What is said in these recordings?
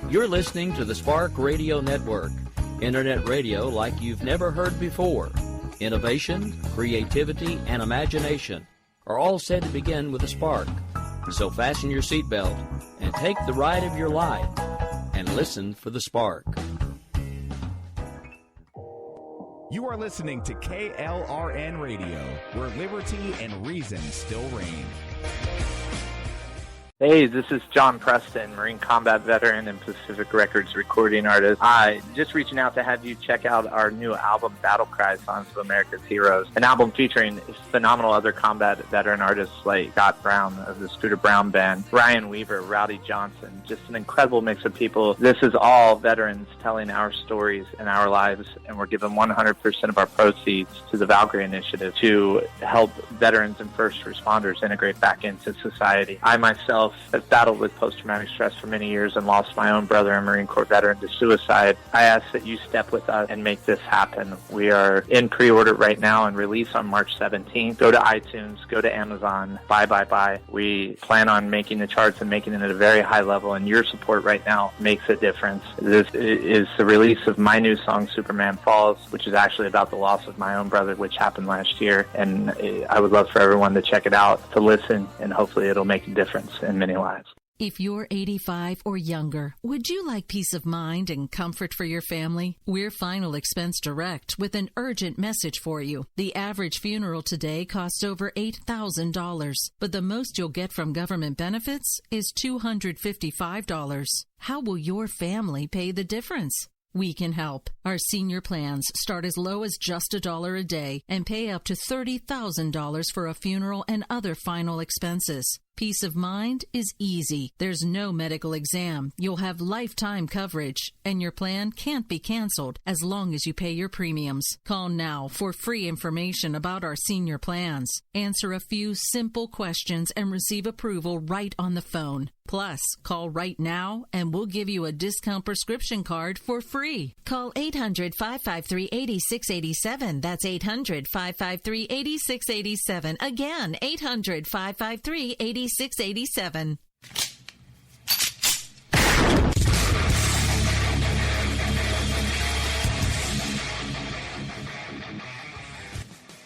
You're listening to the Spark Radio Network, Internet radio like you've never heard before. Innovation, creativity, and imagination are all said to begin with a spark. So fasten your seatbelt and take the ride of your life and listen for the spark. You are listening to KLRN Radio, where liberty and reason still reign. Hey, this is John Preston, Marine Combat Veteran and Pacific Records recording artist. Just reaching out to have you check out our new album, Battle Cry, Songs of America's Heroes, an album featuring phenomenal other combat veteran artists like Scott Brown of the Scooter Brown Band, Ryan Weaver, Rowdy Johnson, just an incredible mix of people. This is all veterans telling our stories and our lives, and we're giving 100% of our proceeds to the Valkyrie Initiative to help veterans and first responders integrate back into society. I myself have battled with post-traumatic stress for many years and lost my own brother, a Marine Corps veteran, to suicide. I ask that you step with us and make this happen. We are in pre-order right now and release on March 17th. Go to iTunes, go to Amazon, buy. We plan on making the charts and making it at a very high level, and your support right now makes a difference. This is the release of my new song, Superman Falls, which is actually about the loss of my own brother, which happened last year, and I would love for everyone to check it out, to listen, and hopefully it'll make a difference in many lives. If you're 85 or younger, would you like peace of mind and comfort for your family? We're Final Expense Direct with an urgent message for you. The average funeral today costs over $8,000, but the most you'll get from government benefits is $255. How will your family pay the difference? We can help. Our senior plans start as low as just $1 a day and pay up to $30,000 for a funeral and other final expenses. Peace of mind is easy. There's no medical exam. You'll have lifetime coverage, and your plan can't be canceled as long as you pay your premiums. Call now for free information about our senior plans. Answer a few simple questions and receive approval right on the phone. Plus, call right now and we'll give you a discount prescription card for free. Call 800-553-8687. That's 800-553-8687. Again, 800-553-8687.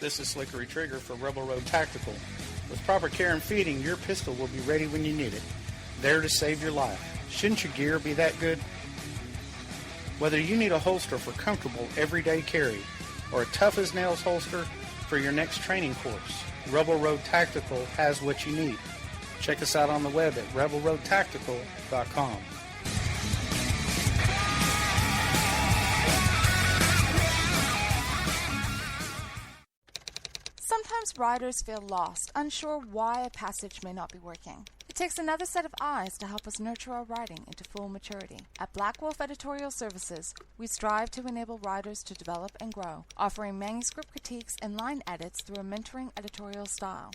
This is Slickery Trigger for Rebel Road Tactical. With proper care and feeding, your pistol will be ready when you need it. There to save your life. Shouldn't your gear be that good? Whether you need a holster for comfortable everyday carry or a tough-as-nails holster for your next training course, Rebel Road Tactical has what you need. Check us out on the web at rebelroadtactical.com. Sometimes riders feel lost, unsure why a passage may not be working. It takes another set of eyes to help us nurture our writing into full maturity. At Black Wolf Editorial Services, we strive to enable writers to develop and grow, offering manuscript critiques and line edits through a mentoring editorial style.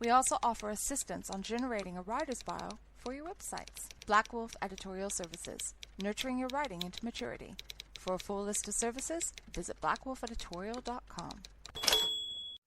We also offer assistance on generating a writer's bio for your websites. Black Wolf Editorial Services, nurturing your writing into maturity. For a full list of services, visit blackwolfeditorial.com.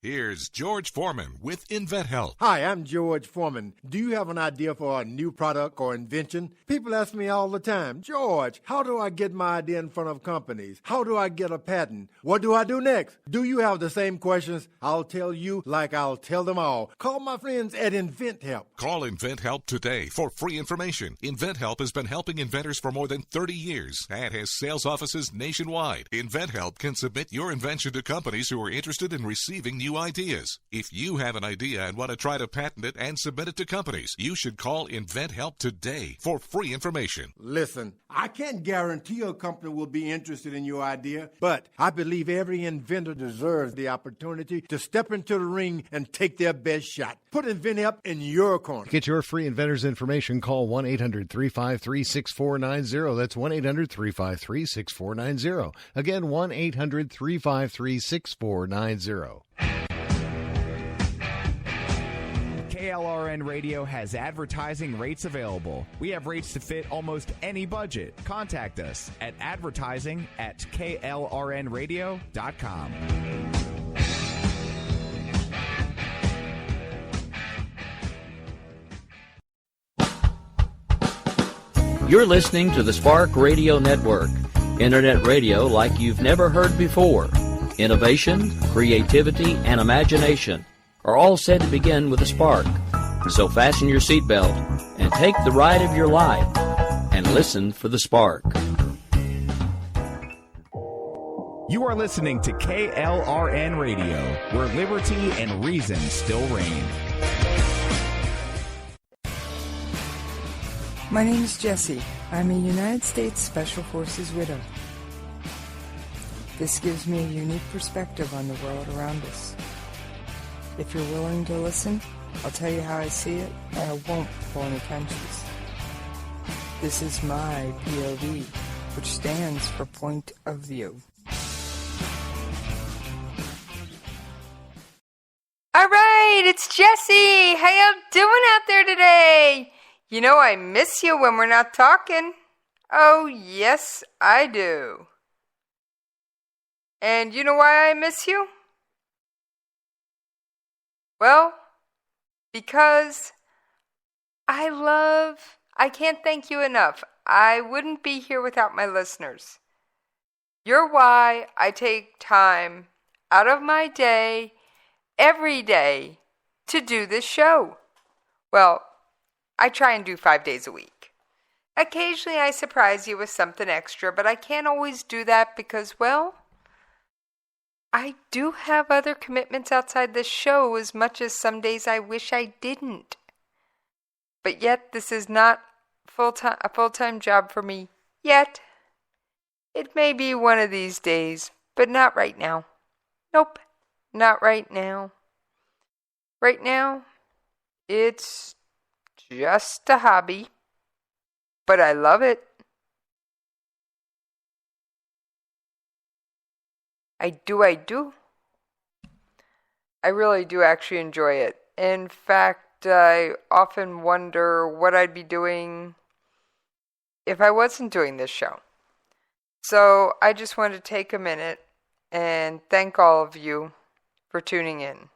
Here's George Foreman with InventHelp. Hi, I'm George Foreman. Do you have an idea for a new product or invention? People ask me all the time, George, how do I get my idea in front of companies? How do I get a patent? What do I do next? Do you have the same questions? I'll tell you like I'll tell them all. Call my friends at InventHelp. Call InventHelp today for free information. InventHelp has been helping inventors for more than 30 years and has sales offices nationwide. InventHelp can submit your invention to companies who are interested in receiving new ideas. If you have an idea and want to try to patent it and submit it to companies, you should call InventHelp today for free information. Listen, I can't guarantee a company will be interested in your idea, but I believe every inventor deserves the opportunity to step into the ring and take their best shot. Put InventHelp in your corner. Get your free inventor's information. Call 1-800-353-6490. That's 1-800-353-6490. Again, 1-800-353-6490. KLRN Radio has advertising rates available. We have rates to fit almost any budget. Contact us at advertising@klrnradio.com. You're listening to the Spark Radio Network, Internet radio like you've never heard before. Innovation, creativity, and imagination are all said to begin with a spark. So fasten your seatbelt and take the ride of your life and listen for the spark. You are listening to KLRN Radio, where liberty and reason still reign. My name is Jessie. I'm a United States Special Forces widow. This gives me a unique perspective on the world around us. If you're willing to listen, I'll tell you how I see it, and I won't pull any punches. This is my POV, which stands for Point of View. All right, it's Jessie. How y'all doing out there today? You know I miss you when we're not talking. Oh, yes, I do. And you know why I miss you? Well, because I can't thank you enough. I wouldn't be here without my listeners. You're why I take time out of my day every day to do this show. Well, I try and do 5 days a week. Occasionally I surprise you with something extra, but I can't always do that because, well, I do have other commitments outside this show as much as some days I wish I didn't. But yet this is not a full-time job for me yet. It may be one of these days, but not right now. Nope. Not right now. Right now, it's just a hobby, but I love it. I do. I really do actually enjoy it. In fact, I often wonder what I'd be doing if I wasn't doing this show. So I just want to take a minute and thank all of you for tuning in.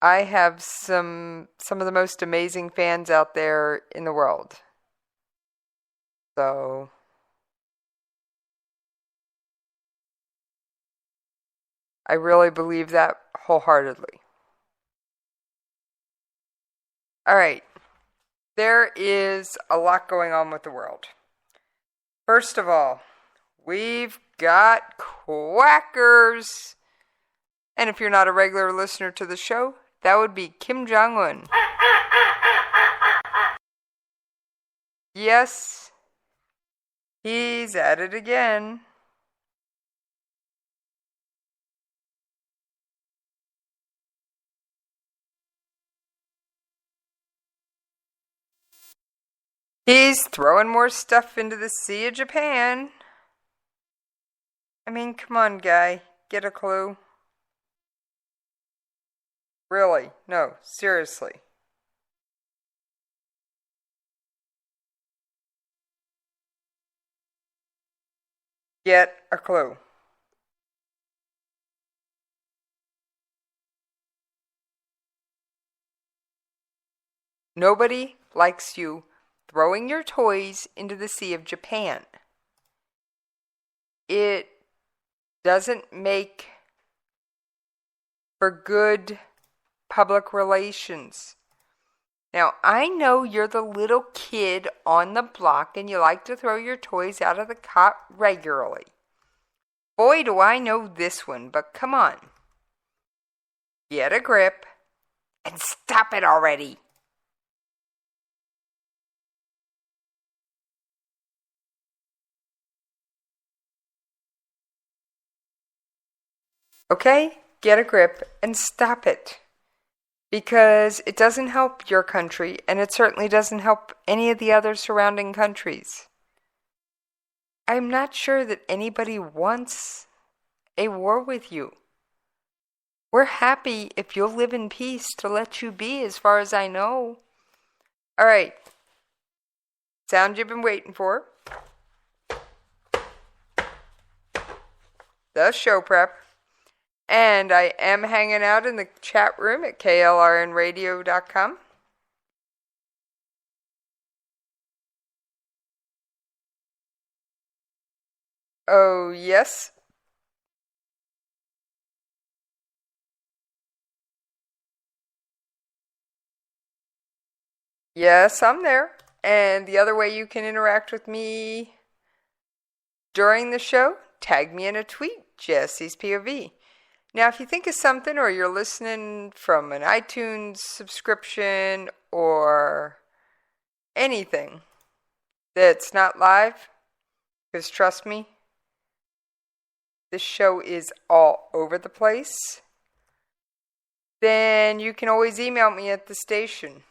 I have some of the most amazing fans out there in the world. So I really believe that wholeheartedly. All right. There is a lot going on with the world. First of all, we've got quackers. And if you're not a regular listener to the show, that would be Kim Jong-un. Yes, he's at it again. He's throwing more stuff into the Sea of Japan. I mean, come on, guy. Get a clue. Really? No, seriously. Get a clue. Nobody likes you throwing your toys into the Sea of Japan. It doesn't make for good public relations. Now, I know you're the little kid on the block and you like to throw your toys out of the cot regularly. Boy, do I know this one, but come on. Get a grip and stop it already. Okay? Get a grip and stop it. Because it doesn't help your country, and it certainly doesn't help any of the other surrounding countries. I'm not sure that anybody wants a war with you. We're happy if you'll live in peace to let you be, as far as I know. All right. Sound you've been waiting for. The show prep. And I am hanging out in the chat room at KLRNradio.com. Oh, yes? Yes, I'm there. And the other way you can interact with me during the show, tag me in a tweet, Jesse's POV. Now, if you think of something or you're listening from an iTunes subscription or anything that's not live, because trust me, this show is all over the place, then you can always email me at the station.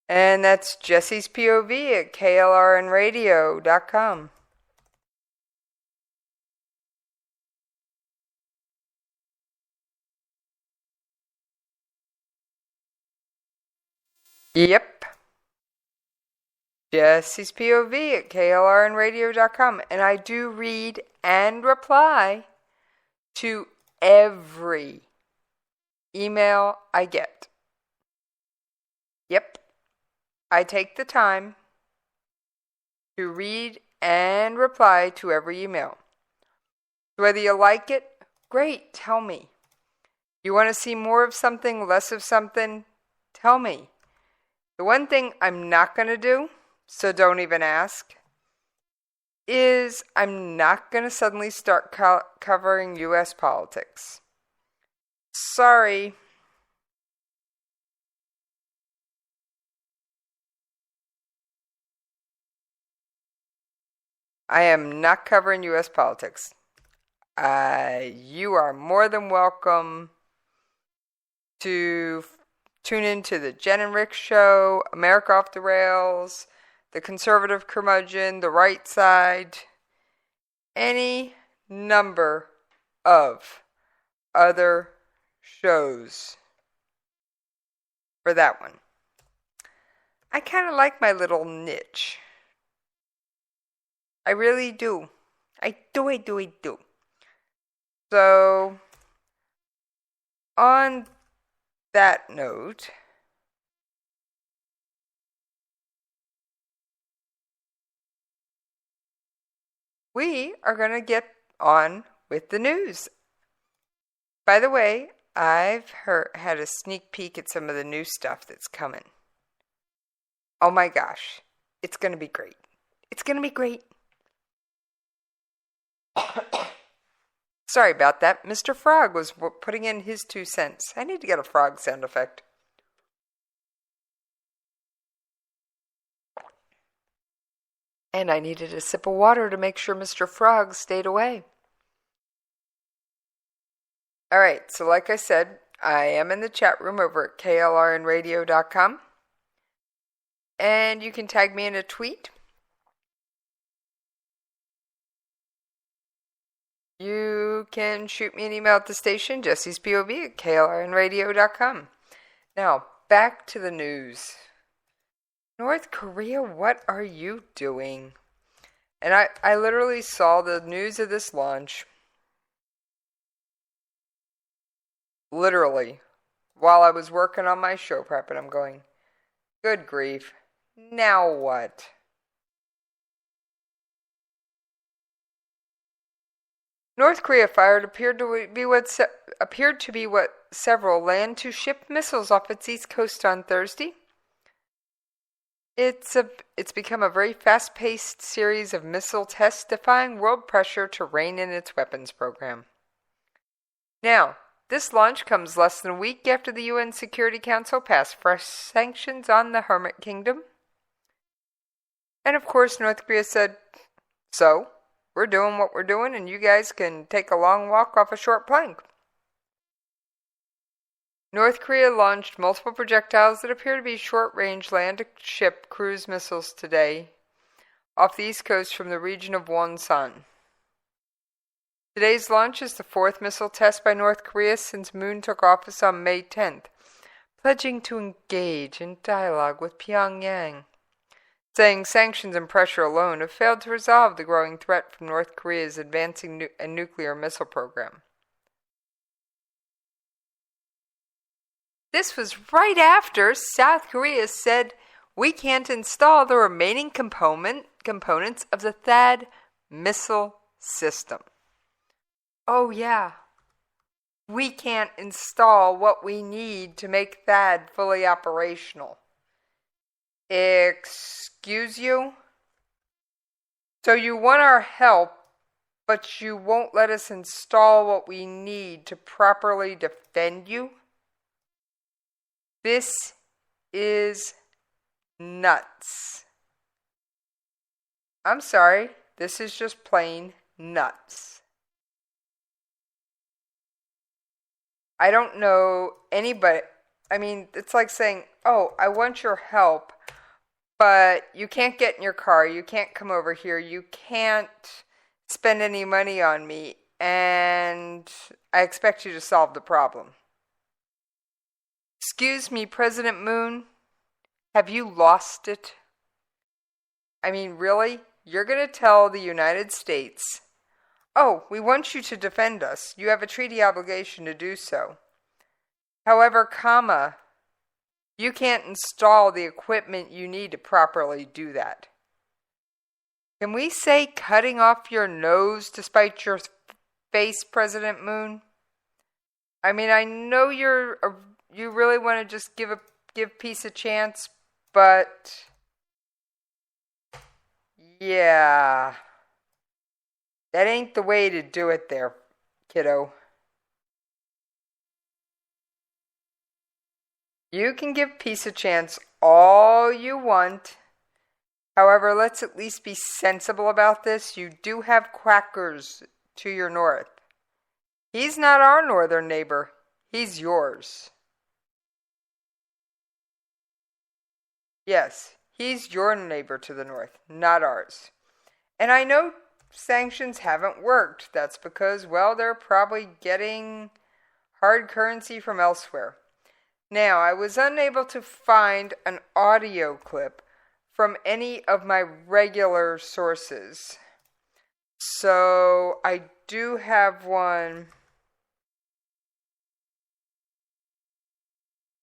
And that's Jesse's POV at KLRNRadio.com. Yep. Jesse's POV at KLRNRadio.com. And I do read and reply to every email I get. Yep. I take the time to read and reply to every email. Whether you like it, great, tell me. You want to see more of something, less of something, tell me. The one thing I'm not going to do, so don't even ask, is I'm not going to suddenly start covering U.S. politics. Sorry. I am not covering U.S. politics. You are more than welcome to tune into the Jen and Rick Show, America Off the Rails, The Conservative Curmudgeon, The Right Side, any number of other shows for that one. I kind of like my little niche. I really do. I do. So, on that note, we are going to get on with the news. By the way, I've had a sneak peek at some of the new stuff that's coming. Oh my gosh, it's going to be great. It's going to be great. Sorry about that. Mr. Frog was putting in his 2 cents. I need to get a frog sound effect. And I needed a sip of water to make sure Mr. Frog stayed away. Alright, so like I said, I am in the chat room over at KLRNradio.com. And you can tag me in a tweet. You can shoot me an email at the station, Jesse's POV at KLRNradio.com. Now, back to the news. North Korea, what are you doing? And I literally saw the news of this launch, literally, while I was working on my show prep, and I'm going, good grief, now what? North Korea fired appeared to be what several land-to-ship missiles off its east coast on Thursday. It's become a very fast-paced series of missile tests defying world pressure to rein in its weapons program. Now, this launch comes less than a week after the UN Security Council passed fresh sanctions on the Hermit Kingdom. And of course, North Korea said, so, we're doing what we're doing, and you guys can take a long walk off a short plank. North Korea launched multiple projectiles that appear to be short-range land-to-ship cruise missiles today off the east coast from the region of Wonsan. Today's launch is the 4th missile test by North Korea since Moon took office on May 10th, pledging to engage in dialogue with Pyongyang, saying sanctions and pressure alone have failed to resolve the growing threat from North Korea's advancing nuclear missile program. This was right after South Korea said we can't install the remaining components of the THAAD missile system. Oh yeah, we can't install what we need to make THAAD fully operational. Excuse you? So you want our help, but you won't let us install what we need to properly defend you? This is nuts. I'm sorry, this is just plain nuts. I don't know anybody. I mean, it's like saying, oh, I want your help, but you can't get in your car, you can't come over here, you can't spend any money on me, and I expect you to solve the problem. Excuse me, President Moon, have you lost it? I mean, really? You're going to tell the United States, oh, we want you to defend us. You have a treaty obligation to do so. However, you can't install the equipment you need to properly do that. Can we say cutting off your nose to spite your face, President Moon? I mean, I know you really want to just give peace a chance, but yeah, that ain't the way to do it there, kiddo. You can give peace a chance all you want. However, let's at least be sensible about this. You do have quackers to your north. He's not our northern neighbor. He's yours. Yes, he's your neighbor to the north, not ours. And I know sanctions haven't worked. That's because, well, they're probably getting hard currency from elsewhere. Now, I was unable to find an audio clip from any of my regular sources. So I do have one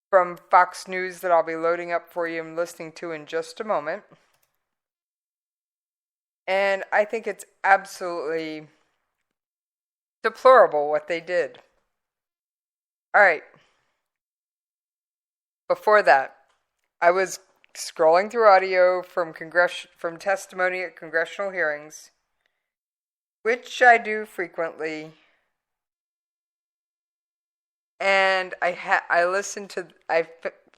from Fox News that I'll be loading up for you and listening to in just a moment. And I think it's absolutely deplorable what they did. All right. Before that, I was scrolling through audio from testimony at congressional hearings, which I do frequently. And I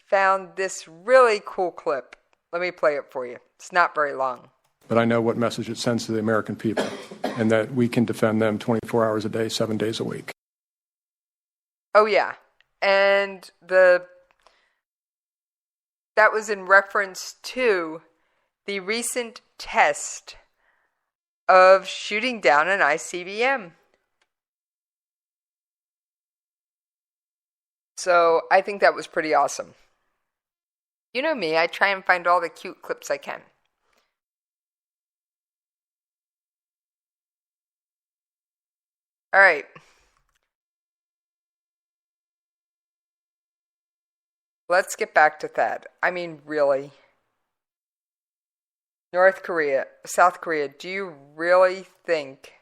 found this really cool clip. Let me play it for you. It's not very long. But I know what message it sends to the American people, and that we can defend them 24 hours a day, 7 days a week. Oh yeah, and that was in reference to the recent test of shooting down an ICBM. So I think that was pretty awesome. You know me, I try and find all the cute clips I can. All right. Let's get back to THAAD. I mean, really? South Korea, do you really think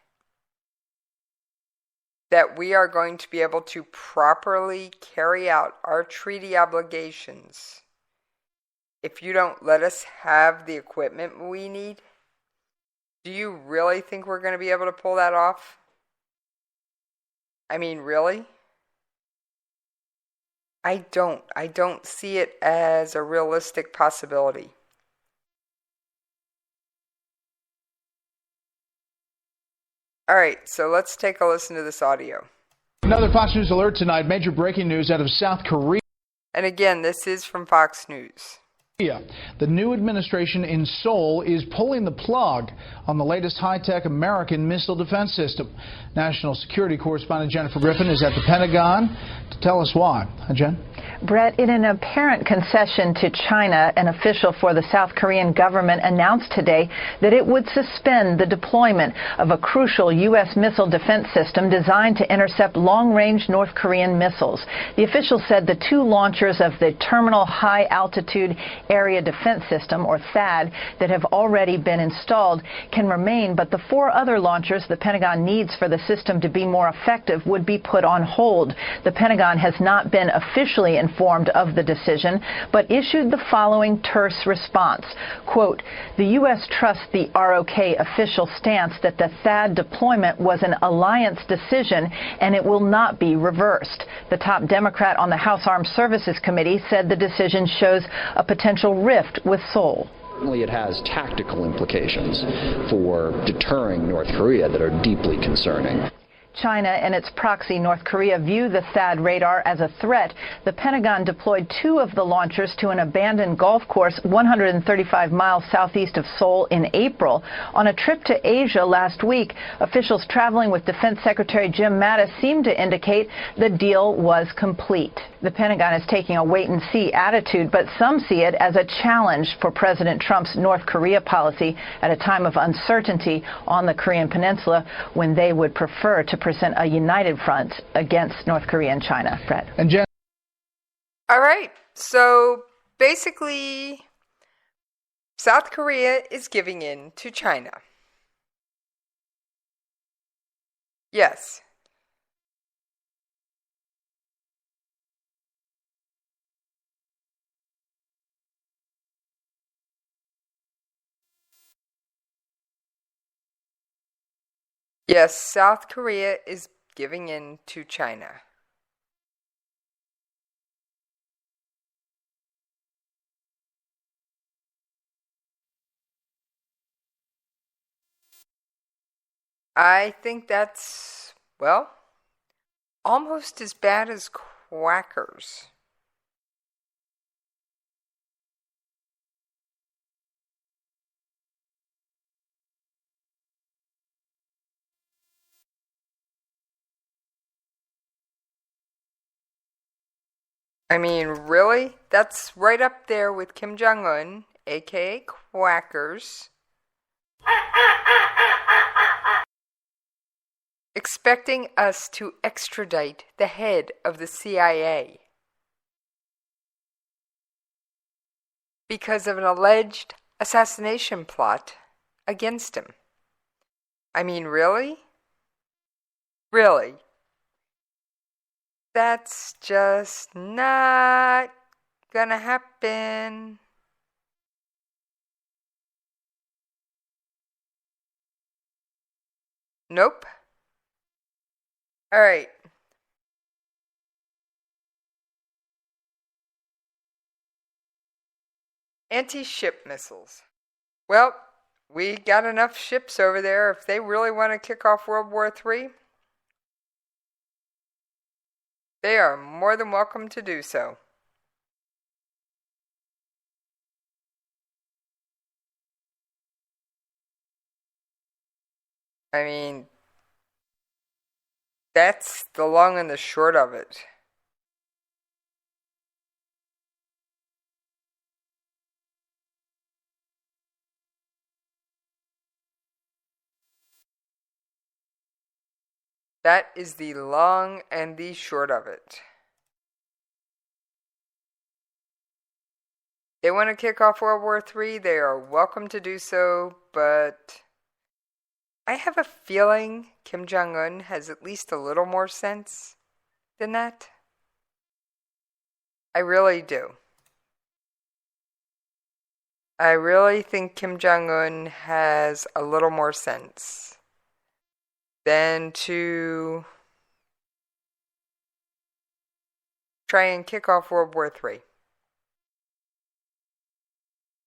that we are going to be able to properly carry out our treaty obligations if you don't let us have the equipment we need? Do you really think we're going to be able to pull that off? I mean, really? I don't see it as a realistic possibility. All right, so let's take a listen to this audio. Another Fox News alert tonight. Major breaking news out of South Korea. And again, this is from Fox News. The new administration in Seoul is pulling the plug on the latest high-tech American missile defense system. National security correspondent Jennifer Griffin is at the Pentagon to tell us why. Jen? Brett, in an apparent concession to China, an official for the South Korean government announced today that it would suspend the deployment of a crucial U.S. missile defense system designed to intercept long-range North Korean missiles. The official said the two launchers of the Terminal High Altitude Area Defense System, or THAAD, that have already been installed can remain, but the four other launchers the Pentagon needs for the system to be more effective would be put on hold. The Pentagon has not been officially informed of the decision, but issued the following terse response. Quote, the U.S. trusts the ROK official stance that the THAAD deployment was an alliance decision and it will not be reversed. The top Democrat on the House Armed Services Committee said the decision shows a potential rift with Seoul. Certainly it has tactical implications for deterring North Korea that are deeply concerning. China and its proxy North Korea view the THAAD radar as a threat. The Pentagon deployed two of the launchers to an abandoned golf course 135 miles southeast of Seoul in April. On a trip to Asia last week, officials traveling with Defense Secretary Jim Mattis seemed to indicate the deal was complete. The Pentagon is taking a wait-and-see attitude, but some see it as a challenge for President Trump's North Korea policy at a time of uncertainty on the Korean Peninsula when they would prefer to present a united front against North Korea and China. Fred. And Jen. All right. So basically, South Korea is giving in to China. Yes. Yes, South Korea is giving in to China. I think that's, well, almost as bad as quackers. I mean, really? That's right up there with Kim Jong-un, aka quackers, expecting us to extradite the head of the CIA because of an alleged assassination plot against him. I mean, really? Really? That's just not gonna happen. Nope. All right. Anti-ship missiles. Well, we got enough ships over there. If they really want to kick off World War III, they are more than welcome to do so. I mean, that's the long and the short of it. That is the long and the short of it. They want to kick off World War III, they are welcome to do so, but I have a feeling Kim Jong-un has at least a little more sense than that. I really do. I really think Kim Jong-un has a little more sense than to try and kick off World War III.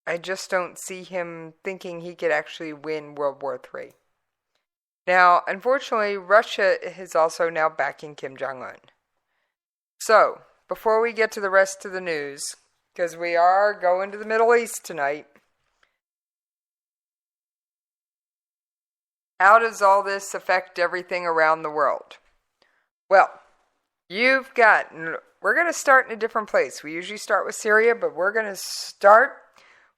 I just don't see him thinking he could actually win World War III. Now, unfortunately, Russia is also now backing Kim Jong-un. So, before we get to the rest of the news, because we are going to the Middle East tonight. How does all this affect everything around the world? Well, we're going to start in a different place. We usually start with Syria, but we're going to start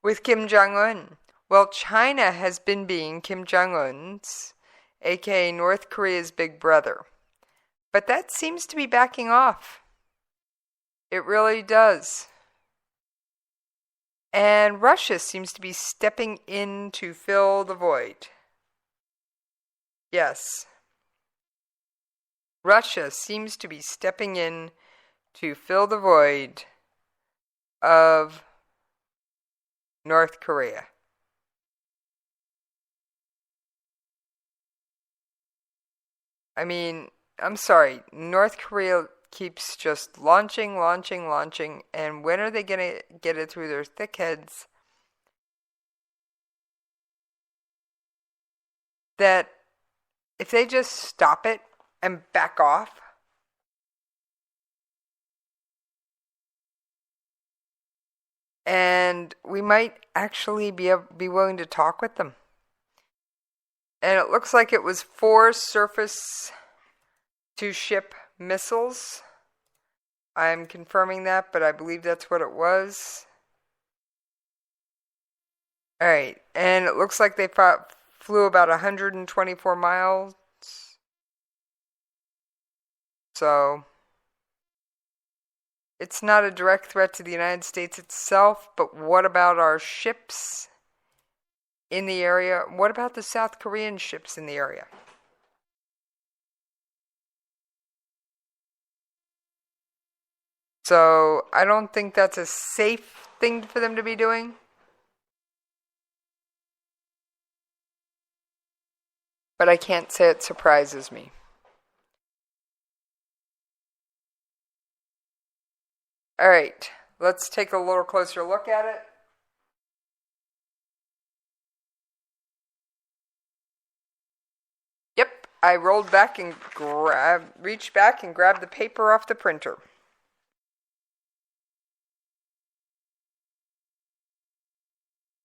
with Kim Jong-un. Well, China has been being Kim Jong-un's, aka North Korea's big brother. But that seems to be backing off. It really does. And Russia seems to be stepping in to fill the void. Yes. Russia seems to be stepping in to fill the void of North Korea. I mean, I'm sorry, North Korea keeps just launching, and when are they going to get it through their thick heads that if they just stop it and back off, and we might actually be willing to talk with them. And it looks like it was 4 surface-to-ship missiles. I'm confirming that, but I believe that's what it was. Alright, and it looks like they flew about 124 miles. So, it's not a direct threat to the United States itself, but what about our ships in the area? What about the South Korean ships in the area? So, I don't think that's a safe thing for them to be doing. But I can't say it surprises me. Alright, let's take a little closer look at it. Yep, I rolled back and reached back and grabbed the paper off the printer.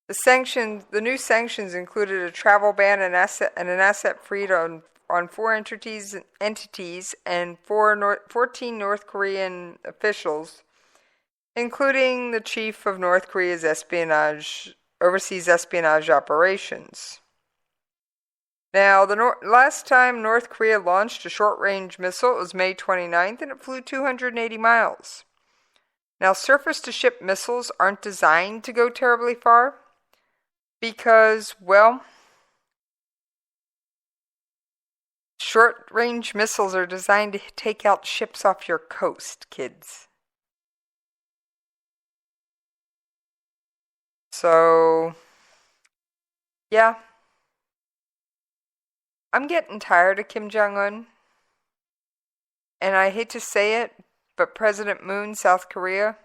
The new sanctions included a travel ban and an asset freeze on 4 entities and 14 North Korean officials, including the chief of North Korea's overseas espionage operations. Now, the last time North Korea launched a short-range missile, it was May 29th, and it flew 280 miles. Now, surface-to-ship missiles aren't designed to go terribly far because, well, short-range missiles are designed to take out ships off your coast, kids. So, yeah. I'm getting tired of Kim Jong-un. And I hate to say it, but President Moon, South Korea,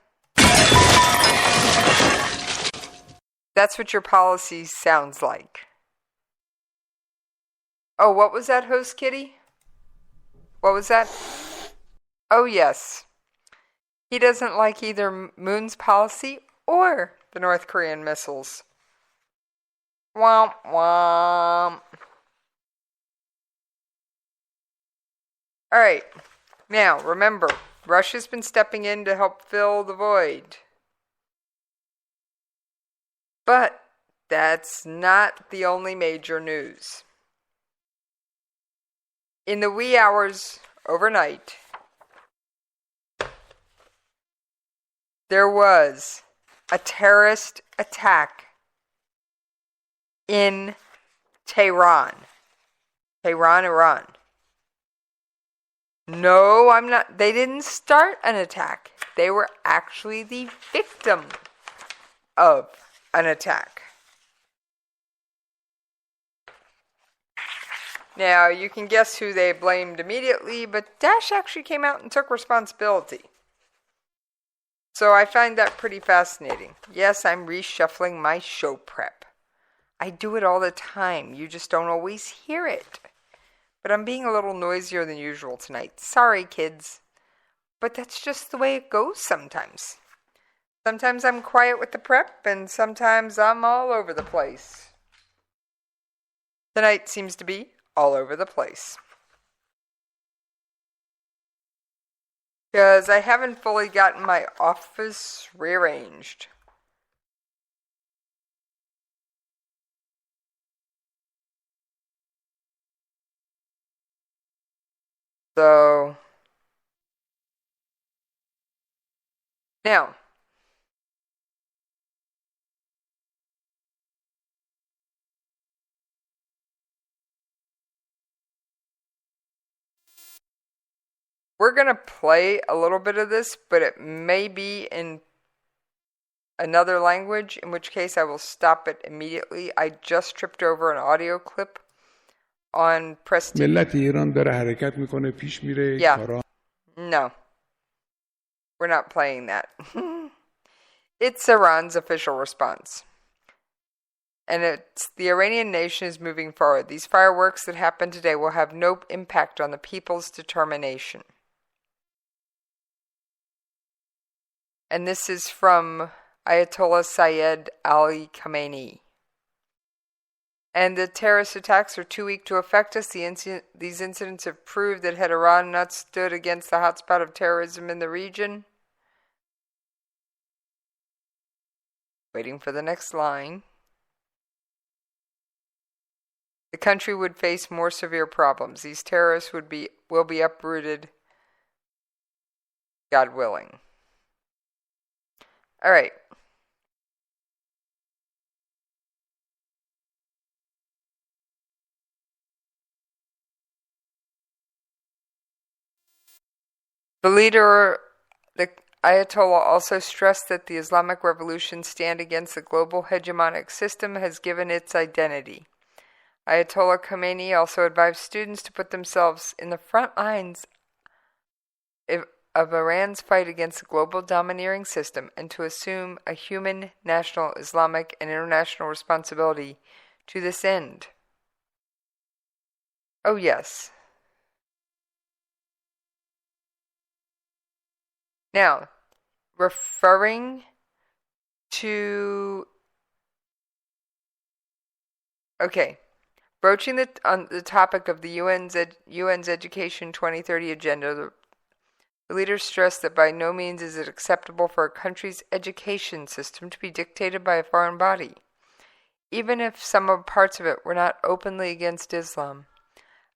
that's what your policy sounds like. Oh, what was that, Host Kitty? What was that? Oh, yes. He doesn't like either Moon's policy or the North Korean missiles. Womp womp. Alright, now remember, Russia's been stepping in to help fill the void. But that's not the only major news. In the wee hours overnight, there was a terrorist attack in Tehran, Iran. No, I'm not. They didn't start an attack. They were actually the victim of an attack. Now, you can guess who they blamed immediately, but Daesh actually came out and took responsibility. So I find that pretty fascinating. Yes, I'm reshuffling my show prep. I do it all the time. You just don't always hear it. But I'm being a little noisier than usual tonight. Sorry, kids. But that's just the way it goes sometimes. Sometimes I'm quiet with the prep, and sometimes I'm all over the place. Tonight seems to be all over the place. Because I haven't fully gotten my office rearranged. So, now, we're going to play a little bit of this, but it may be in another language, in which case I will stop it immediately. I just tripped over an audio clip on Press TV. ملت ایران داره حرکت میکنه پیش میره. Yeah. No. We're not playing that. It's Iran's official response. And it's the Iranian nation is moving forward. These fireworks that happened today will have no impact on the people's determination. And this is from Ayatollah Sayyid Ali Khamenei. And the terrorist attacks are too weak to affect us. These incidents have proved that had Iran not stood against the hotspot of terrorism in the region. Waiting for the next line. The country would face more severe problems. These terrorists will be uprooted, God willing. All right. The leader, the Ayatollah, also stressed that the Islamic Revolution's stand against the global hegemonic system has given its identity. Ayatollah Khamenei also advised students to put themselves in the front lines of Iran's fight against the global domineering system and to assume a human, national, Islamic, and international responsibility to this end. Oh, yes. Now, referring to... Okay. Broaching on the topic of the UN's Education 2030 agenda, the leaders stressed that by no means is it acceptable for a country's education system to be dictated by a foreign body, even if some parts of it were not openly against Islam.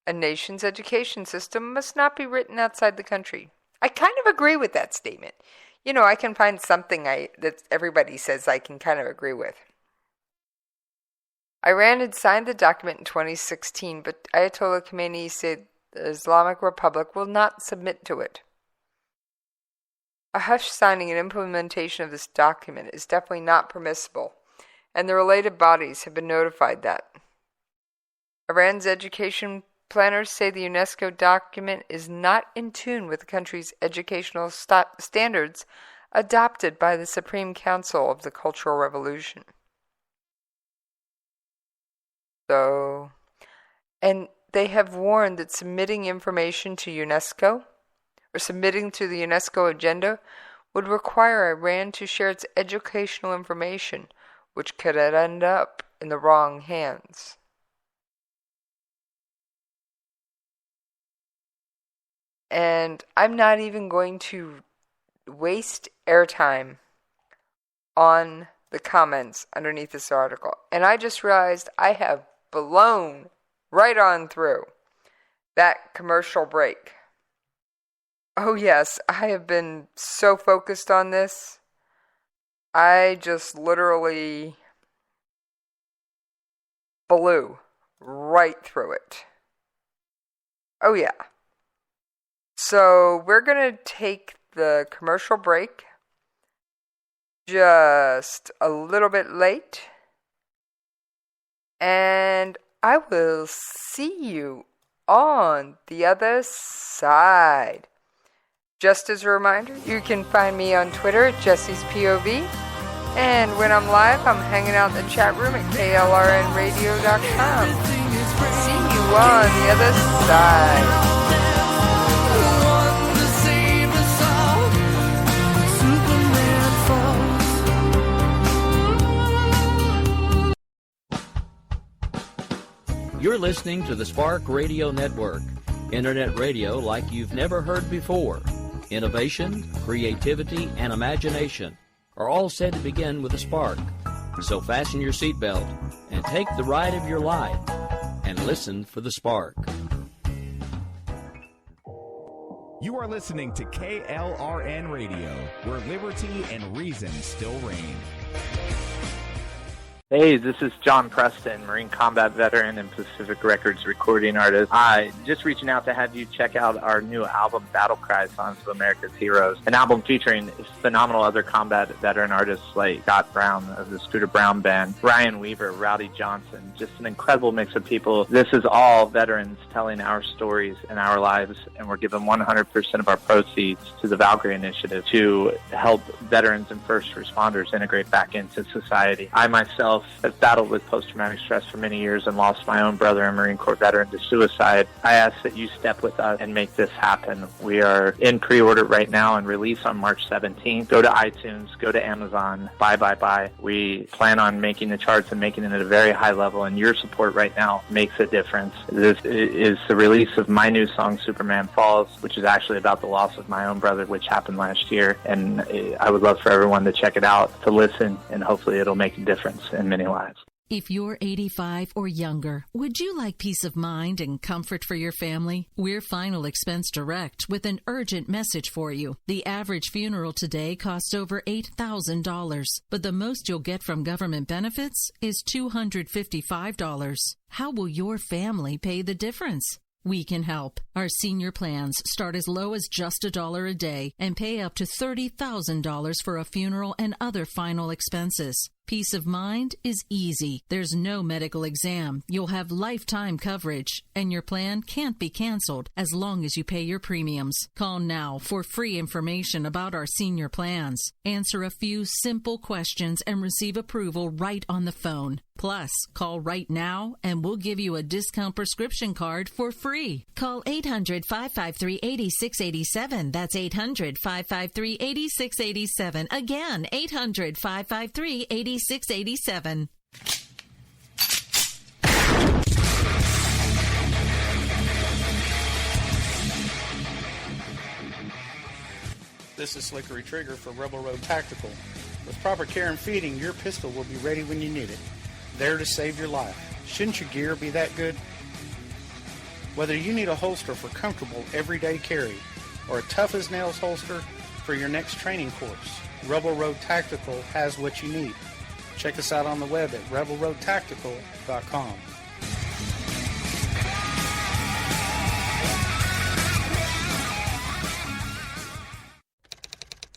A nation's education system must not be written outside the country. I kind of agree with that statement. You know, I can find something that everybody says I can kind of agree with. Iran had signed the document in 2016, but Ayatollah Khamenei said the Islamic Republic will not submit to it. A hush signing and implementation of this document is definitely not permissible, and the related bodies have been notified that. Iran's education planners say the UNESCO document is not in tune with the country's educational standards adopted by the Supreme Council of the Cultural Revolution. So, and they have warned that submitting information to UNESCO, or submitting to the UNESCO agenda, would require Iran to share its educational information, which could end up in the wrong hands. And I'm not even going to waste airtime on the comments underneath this article. And I just realized I have blown right on through that commercial break. Oh yes, I have been so focused on this. I just literally blew right through it. Oh yeah. So we're going to take the commercial break just a little bit late. And I will see you on the other side. Just as a reminder, you can find me on Twitter at Jessie's POV. And when I'm live, I'm hanging out in the chat room at KLRNRadio.com. See you on the other side. Superman falls. listening to the Spark Radio Network, Internet radio like you've never heard before. Innovation, creativity, and imagination are all said to begin with a spark. So fasten your seatbelt and take the ride of your life and listen for the spark. You are listening to KLRN Radio, where liberty and reason still reign. Hey, this is John Preston, Marine combat veteran and Pacific Records recording artist. Just reaching out to have you check out our new album, Battle Cry, Songs of America's Heroes, an album featuring phenomenal other combat veteran artists like Scott Brown of the Scooter Brown Band, Ryan Weaver, Rowdy Johnson, just an incredible mix of people. This is all veterans telling our stories and our lives, and we're giving 100% of our proceeds to the Valkyrie Initiative to help veterans and first responders integrate back into society. I myself have battled with post-traumatic stress for many years and lost my own brother, a Marine Corps veteran, to suicide. I ask that you step with us and make this happen. We are in pre-order right now and release on March 17th. Go to iTunes, go to Amazon, buy. We plan on making the charts and making it at a very high level, and your support right now makes a difference. This is the release of my new song, Superman Falls, which is actually about the loss of my own brother, which happened last year, and I would love for everyone to check it out, to listen, and hopefully it'll make a difference in many lives. If you're 85 or younger, would you like peace of mind and comfort for your family? We're Final Expense Direct with an urgent message for you. The average funeral today costs over $8,000, but the most you'll get from government benefits is $255. How will your family pay the difference? We can help. Our senior plans start as low as just $1 a day and pay up to $30,000 for a funeral and other final expenses. Peace of mind is easy. There's no medical exam. You'll have lifetime coverage, and your plan can't be canceled as long as you pay your premiums. Call now for free information about our senior plans. Answer a few simple questions and receive approval right on the phone. Plus, call right now and we'll give you a discount prescription card for free. Call 800-553-8687. That's 800-553-8687. Again, 800-553-8687. 687. This is Slickery Trigger for Rebel Road Tactical. With proper care and feeding, your pistol will be ready when you need it. There to save your life. Shouldn't your gear be that good? Whether you need a holster for comfortable everyday carry or a tough-as-nails holster for your next training course, Rebel Road Tactical has what you need. Check us out on the web at rebelroadtactical.com.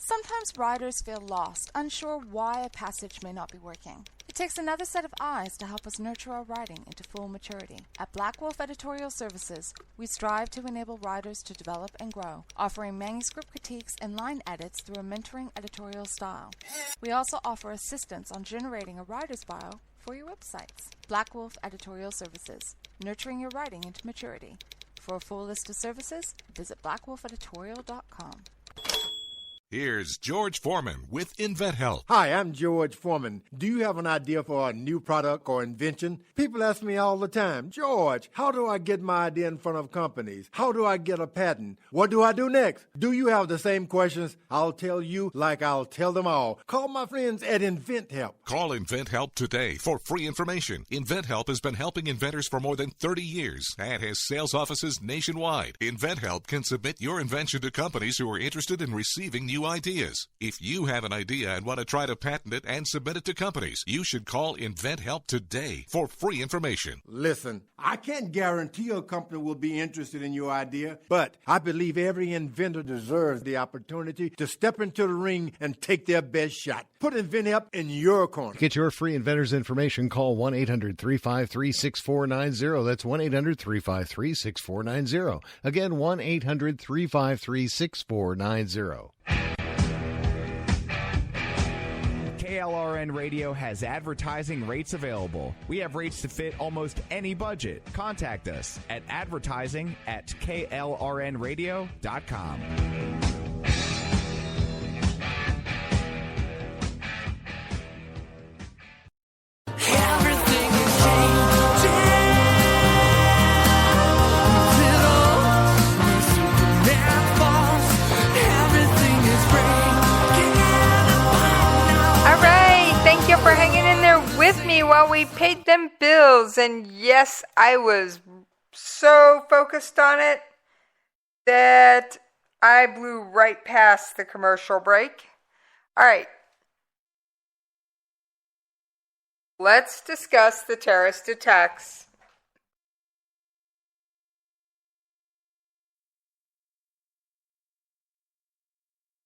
Sometimes riders feel lost, unsure why a passage may not be working. It takes another set of eyes to help us nurture our writing into full maturity. At Black Wolf Editorial Services, we strive to enable writers to develop and grow, offering manuscript critiques and line edits through a mentoring editorial style. We also offer assistance on generating a writer's bio for your websites. Black Wolf Editorial Services, nurturing your writing into maturity. For a full list of services, visit blackwolfeditorial.com. Here's George Foreman with InventHelp. Hi, I'm George Foreman. Do you have an idea for a new product or invention? People ask me all the time, George, how do I get my idea in front of companies? How do I get a patent? What do I do next? Do you have the same questions? I'll tell you like I'll tell them all. Call my friends at InventHelp. Call InventHelp today for free information. InventHelp has been helping inventors for more than 30 years and has sales offices nationwide. InventHelp can submit your invention to companies who are interested in receiving new ideas. If you have an idea and want to try to patent it and submit it to companies, you should call InventHelp today for free information. Listen, I can't guarantee a company will be interested in your idea, but I believe every inventor deserves the opportunity to step into the ring and take their best shot. Put InventHelp in your corner. To get your free inventor's information, call 1-800-353-6490. That's 1-800-353-6490. Again, 1-800-353-6490. KLRN Radio has advertising rates available. We have rates to fit almost any budget. Contact us at advertising@klrnradio.com. Everything is changing. while we paid them bills, and yes, I was so focused on it that I blew right past the commercial break. All right. Let's discuss the terrorist attacks.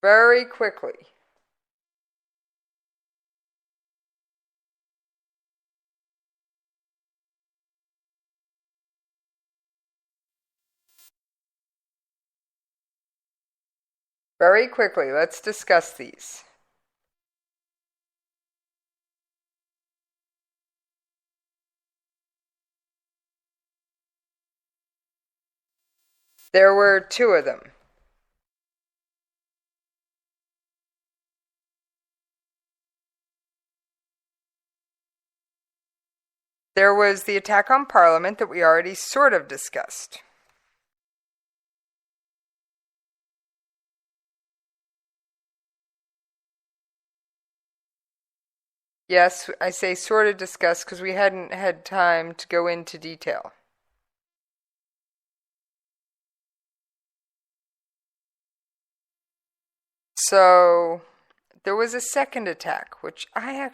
Very quickly. Very quickly, let's discuss these. There were two of them. There was the attack on Parliament that we already sort of discussed. Yes, I say sort of discussed because we hadn't had time to go into detail. So, there was a second attack, which I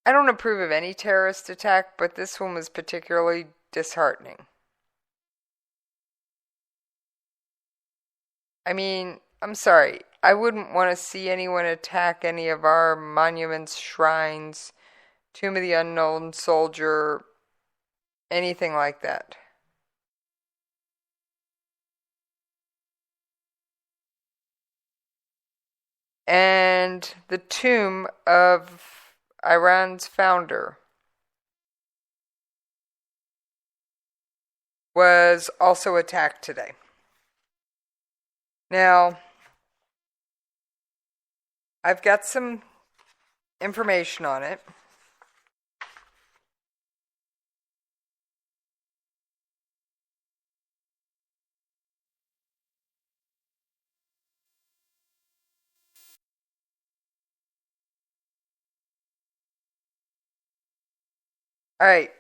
don't approve of any terrorist attack, but this one was particularly disheartening. I mean, I'm sorry, I wouldn't want to see anyone attack any of our monuments, shrines, Tomb of the Unknown Soldier, anything like that. And the tomb of Iran's founder was also attacked today. Now, I've got some information on it. All right.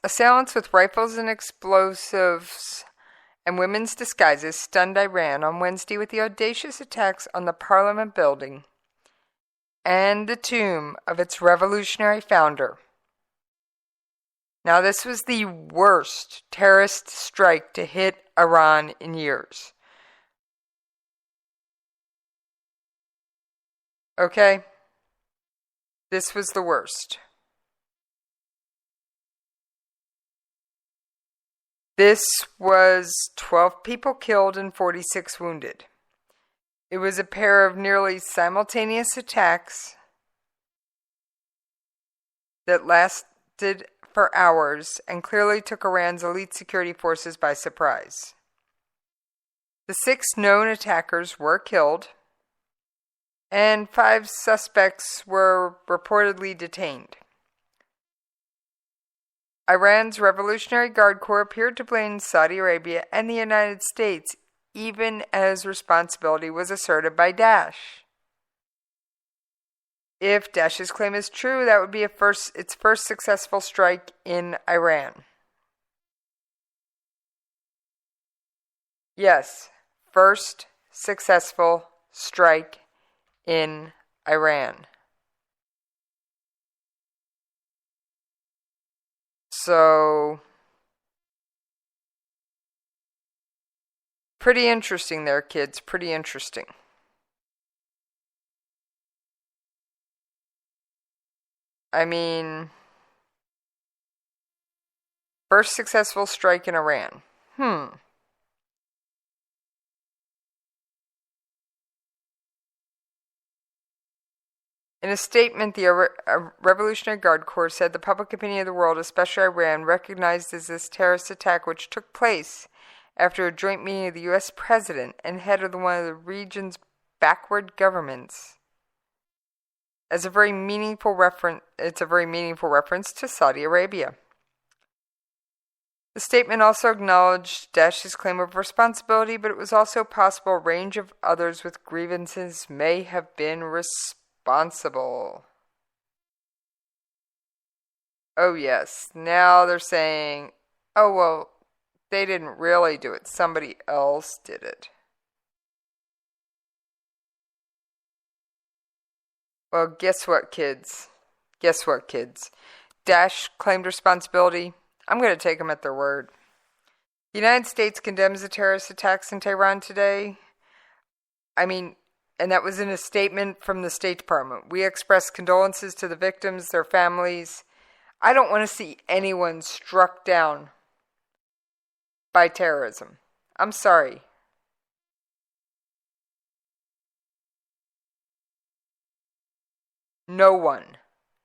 Assailants with rifles and explosives and women's disguises stunned Iran on Wednesday with the audacious attacks on the Parliament building and the tomb of its revolutionary founder. Now, this was the worst terrorist strike to hit Iran in years. Okay? This was the worst. This was 12 people killed and 46 wounded. It was a pair of nearly simultaneous attacks that lasted for hours and clearly took Iran's elite security forces by surprise. The 6 known attackers were killed, and 5 suspects were reportedly detained. Iran's Revolutionary Guard Corps appeared to blame Saudi Arabia and the United States, even as responsibility was asserted by Daesh. If Daesh's claim is true, that would be its first successful strike in Iran. Yes, first successful strike in Iran. So, pretty interesting there, kids. Pretty interesting. I mean, first successful strike in Iran. In a statement, the Revolutionary Guard Corps said the public opinion of the world, especially Iran, recognized this terrorist attack, which took place after a joint meeting of the U.S. President and head of one of the region's backward governments, as a very meaningful reference. It's a very meaningful reference to Saudi Arabia. The statement also acknowledged Daesh's claim of responsibility, but it was also possible a range of others with grievances may have been responsible. Oh yes, now they're saying, oh well, they didn't really do it, somebody else did it. Well, guess what, kids? Daesh claimed responsibility. I'm going to take them at their word. The United States condemns the terrorist attacks in Tehran today. And that was in a statement from the State Department. We express condolences to the victims, their families. I don't want to see anyone struck down by terrorism. I'm sorry. No one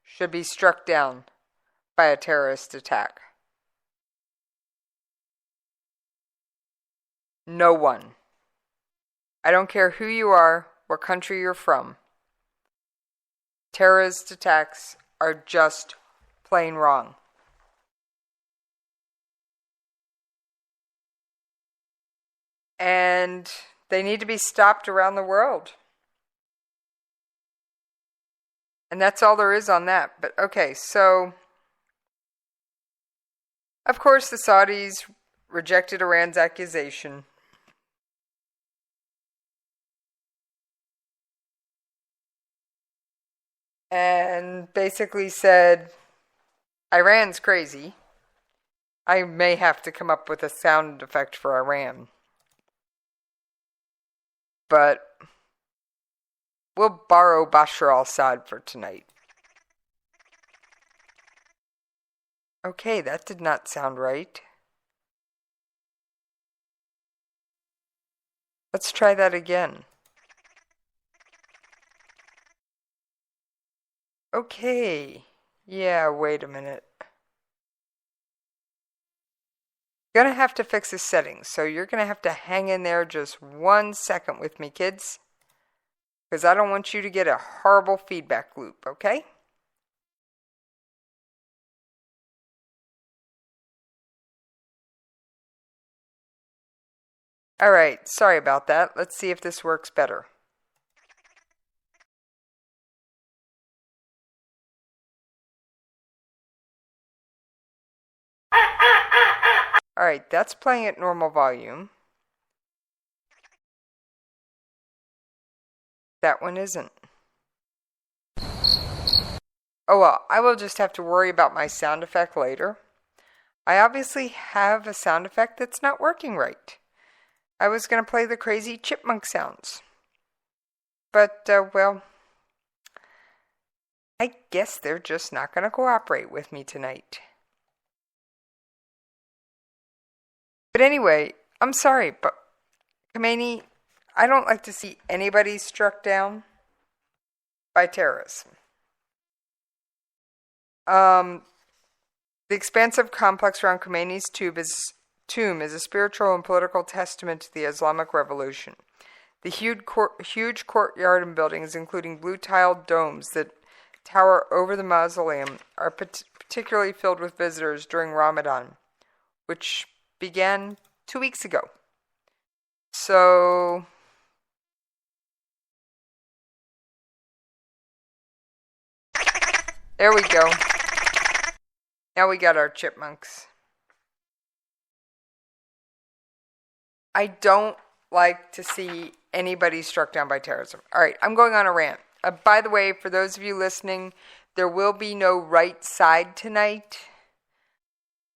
should be struck down by a terrorist attack. No one. I don't care who you are, what country you're from. Terrorist attacks are just plain wrong. And they need to be stopped around the world. And that's all there is on that. But okay, so of course the Saudis rejected Iran's accusation. And basically said, Iran's crazy. I may have to come up with a sound effect for Iran. But we'll borrow Bashar al-Assad for tonight. Okay, that did not sound right. Let's try that again. Okay. Yeah, wait a minute. Gonna have to fix the settings, so you're gonna have to hang in there just 1 second with me, kids. Because I don't want you to get a horrible feedback loop, okay? Alright, sorry about that. Let's see if this works better. Alright, that's playing at normal volume. That one isn't. Oh well, I will just have to worry about my sound effect later. I obviously have a sound effect that's not working right. I was going to play the crazy chipmunk sounds. But, well, I guess they're just not going to cooperate with me tonight. But anyway, I'm sorry, but Khomeini, I don't like to see anybody struck down by terrorism. The expansive complex around Khomeini's tomb is a spiritual and political testament to the Islamic Revolution. The huge courtyard and buildings, including blue-tiled domes that tower over the mausoleum, are particularly filled with visitors during Ramadan, which began 2 weeks ago. So there we go. Now we got our chipmunks. I don't like to see anybody struck down by terrorism. All right, I'm going on a rant. By the way, for those of you listening, there will be no right side tonight.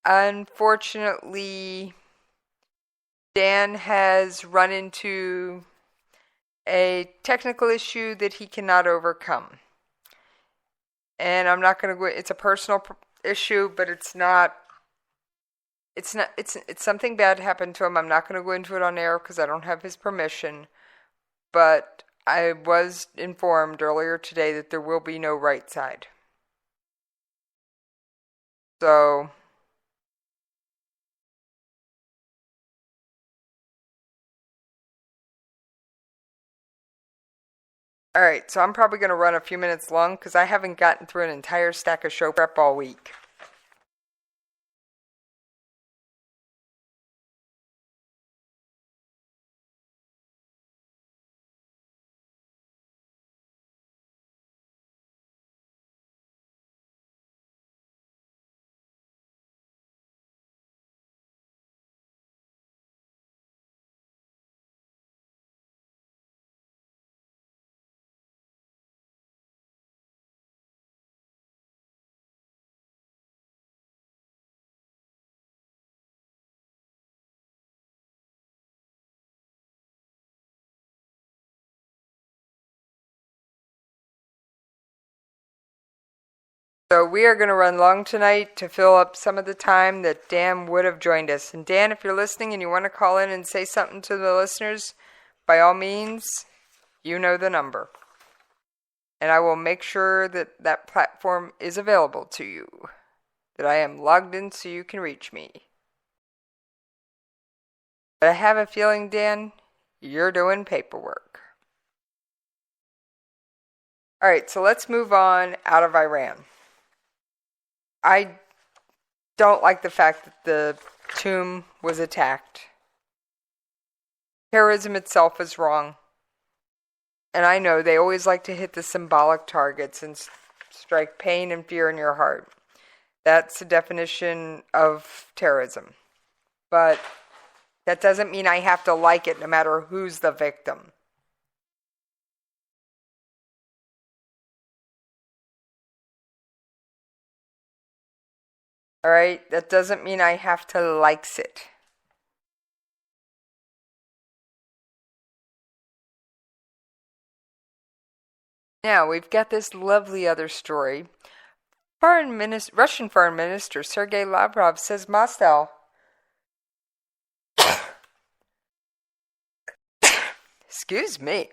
Unfortunately, Dan has run into a technical issue that he cannot overcome. And I'm not going to go, it's a personal issue, but it's something bad happened to him. I'm not going to go into it on air because I don't have his permission. But I was informed earlier today that there will be no right side. So alright, so I'm probably going to run a few minutes long because I haven't gotten through an entire stack of show prep all week. So we are going to run long tonight to fill up some of the time that Dan would have joined us. And Dan, if you're listening and you want to call in and say something to the listeners, by all means, you know the number. And I will make sure that that platform is available to you, that I am logged in so you can reach me. But I have a feeling, Dan, you're doing paperwork. All right, so let's move on out of Iran. I don't like the fact that the tomb was attacked. Terrorism itself is wrong. And I know they always like to hit the symbolic targets and strike pain and fear in your heart. That's the definition of terrorism. But that doesn't mean I have to like it no matter who's the victim. All right, that doesn't mean I have to likes it. Now, we've got this lovely other story. Russian Foreign Minister Sergei Lavrov says Moscow excuse me.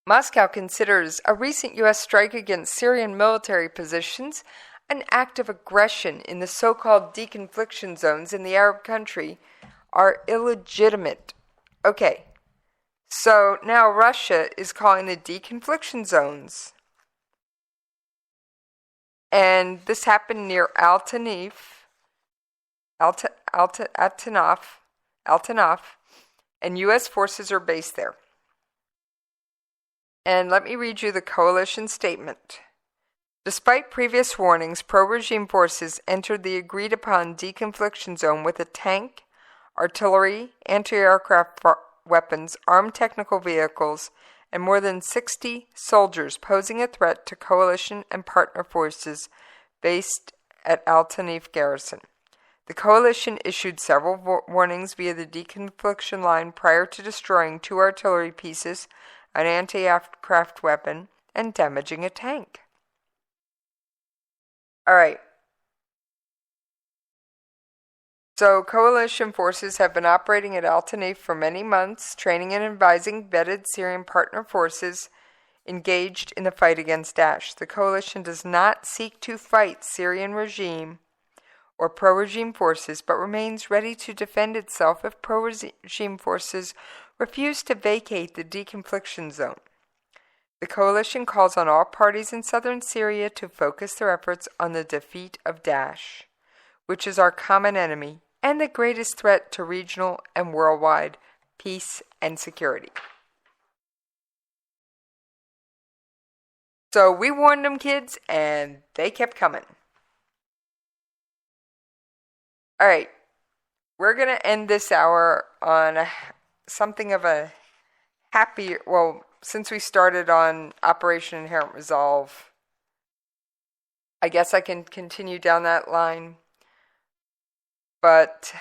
Moscow considers a recent U.S. strike against Syrian military positions an act of aggression in the so-called deconfliction zones in the Arab country are illegitimate. Okay, so now Russia is calling the deconfliction zones. And this happened near Altanaf, and U.S. forces are based there. And let me read you the coalition statement. Despite previous warnings, pro-regime forces entered the agreed-upon deconfliction zone with a tank, artillery, anti-aircraft weapons, armed technical vehicles, and more than 60 soldiers posing a threat to coalition and partner forces based at Altanaf garrison. The coalition issued several warnings via the deconfliction line prior to destroying 2 artillery pieces, an anti-aircraft weapon, and damaging a tank. All right. So coalition forces have been operating at Altanaf for many months, training and advising vetted Syrian partner forces engaged in the fight against Daesh. The coalition does not seek to fight Syrian regime or pro-regime forces, but remains ready to defend itself if pro-regime forces refuse to vacate the deconfliction zone. The coalition calls on all parties in southern Syria to focus their efforts on the defeat of Daesh, which is our common enemy and the greatest threat to regional and worldwide peace and security. So we warned them, kids, and they kept coming. All right, we're going to end this hour on something of a happy, well, since we started on Operation Inherent Resolve, I guess I can continue down that line. But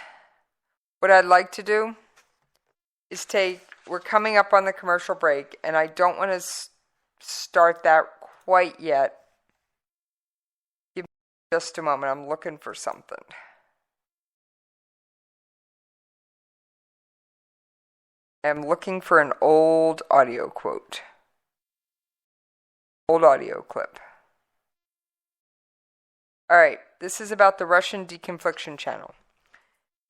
what I'd like to do is we're coming up on the commercial break, and I don't want to start that quite yet. Give me just a moment. I'm looking for something. I'm looking for an old audio quote. Old audio clip. All right, this is about the Russian deconfliction channel.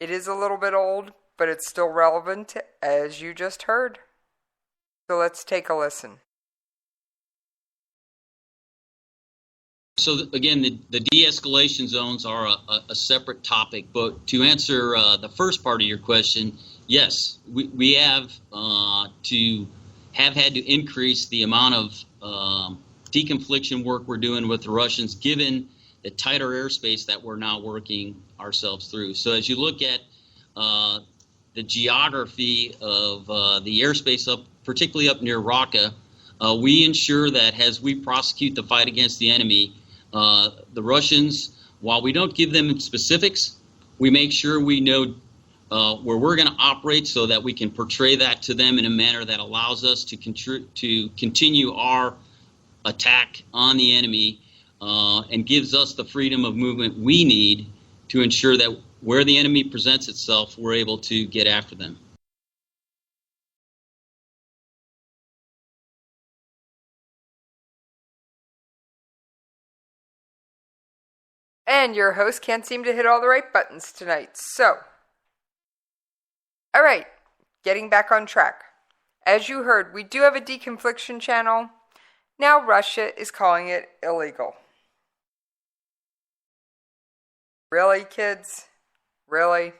It is a little bit old, but it's still relevant, as you just heard. So let's take a listen. So again, the de-escalation zones are a separate topic, but to answer the first part of your question, yes, we have had to increase the amount of deconfliction work we're doing with the Russians, given the tighter airspace that we're now working ourselves through. So as you look at the geography of the airspace particularly up near Raqqa, we ensure that as we prosecute the fight against the enemy, the Russians, while we don't give them specifics, we make sure we know where we're going to operate so that we can portray that to them in a manner that allows us to continue our attack on the enemy and gives us the freedom of movement we need to ensure that where the enemy presents itself, we're able to get after them. And your host can't seem to hit all the right buttons tonight. So, all right, getting back on track. As you heard, we do have a deconfliction channel. Now Russia is calling it illegal. Really, kids? Really?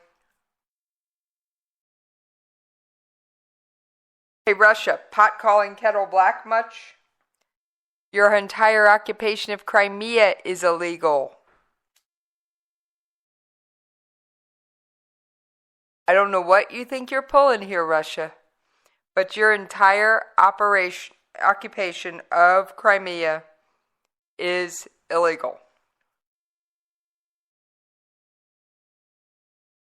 Hey, Russia, pot calling kettle black much? Your entire occupation of Crimea is illegal. I don't know what you think you're pulling here, Russia, but your entire occupation of Crimea is illegal.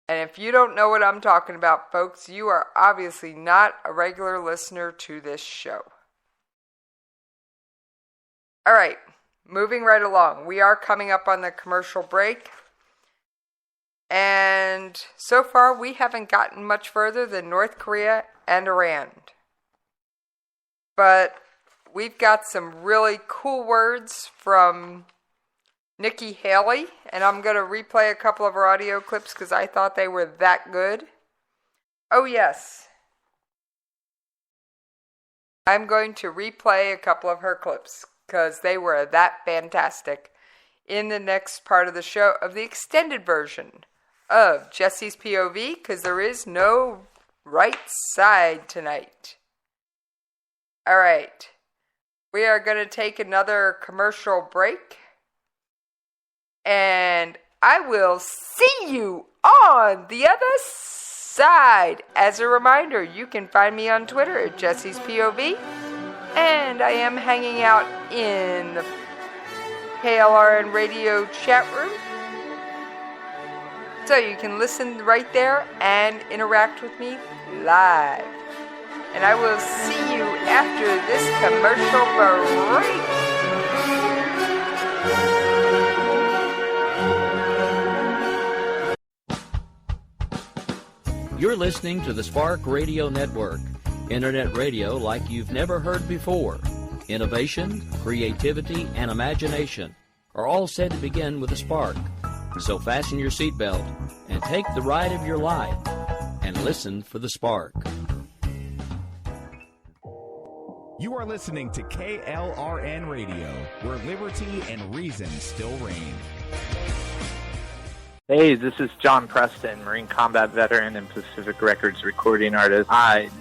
And if you don't know what I'm talking about, folks, you are obviously not a regular listener to this show. All right, moving right along. We are coming up on the commercial break. And so far, we haven't gotten much further than North Korea and Iran. But we've got some really cool words from Nikki Haley, and I'm going to replay a couple of her audio clips because I thought they were that good. Oh, yes. I'm going to replay a couple of her clips because they were that fantastic in the next part of the show of the extended version of Jesse's POV, because there is no right side tonight. All right. We are going to take another commercial break. And I will see you on the other side. As a reminder, you can find me on Twitter at Jesse's POV. And I am hanging out in the KLRN Radio chat room. So you can listen right there and interact with me live. And I will see you after this commercial break. You're listening to the Spark Radio Network, internet radio like you've never heard before. Innovation, creativity, and imagination are all said to begin with a spark. So fasten your seatbelt and take the ride of your life and listen for the spark. You are listening to KLRN Radio, where liberty and reason still reign. Hey, this is John Preston, Marine combat veteran and Pacific Records recording artist.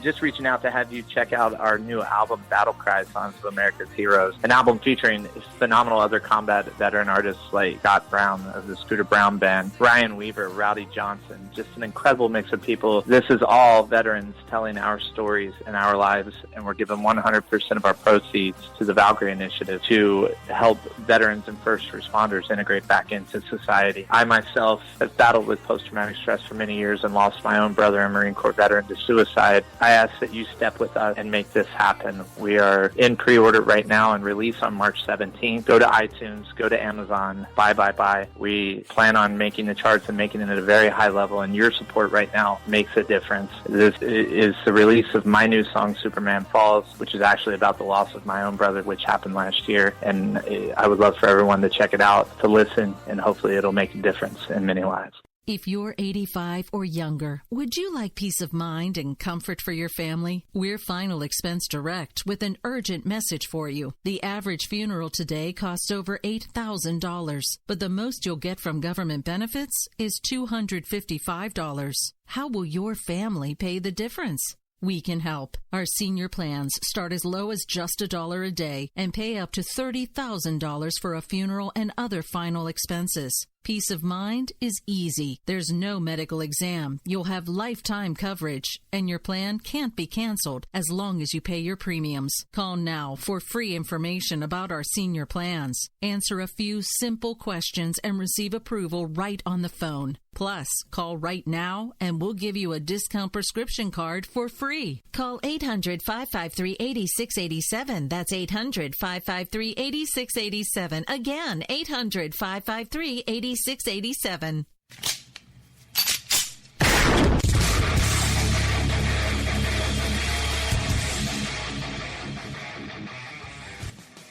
Just reaching out to have you check out our new album, Battle Cry, Songs of America's Heroes, an album featuring phenomenal other combat veteran artists like Scott Brown of the Scooter Brown Band, Ryan Weaver, Rowdy Johnson, just an incredible mix of people. This is all veterans telling our stories and our lives, and we're giving 100% of our proceeds to the Valkyrie Initiative to help veterans and first responders integrate back into society. I myself have battled with post-traumatic stress for many years and lost my own brother, a Marine Corps veteran, to suicide. I ask that you step with us and make this happen. We are in pre-order right now and release on March 17th. Go to iTunes, go to Amazon, buy. We plan on making the charts and making it at a very high level, and your support right now makes a difference. This is the release of my new song, Superman Falls, which is actually about the loss of my own brother, which happened last year, and I would love for everyone to check it out, to listen, and hopefully it'll make a difference in many lives. If you're 85 or younger, would you like peace of mind and comfort for your family? We're Final Expense Direct with an urgent message for you. The average funeral today costs over $8,000, but the most you'll get from government benefits is $255. How will your family pay the difference? We can help. Our senior plans start as low as just $1 a day and pay up to $30,000 for a funeral and other final expenses. Peace of mind is easy. There's no medical exam. You'll have lifetime coverage, and your plan can't be canceled as long as you pay your premiums. Call now for free information about our senior plans. Answer a few simple questions and receive approval right on the phone. Plus, call right now and we'll give you a discount prescription card for free. Call 800-553-8687. That's 800-553-8687. Again, 800-553-8687.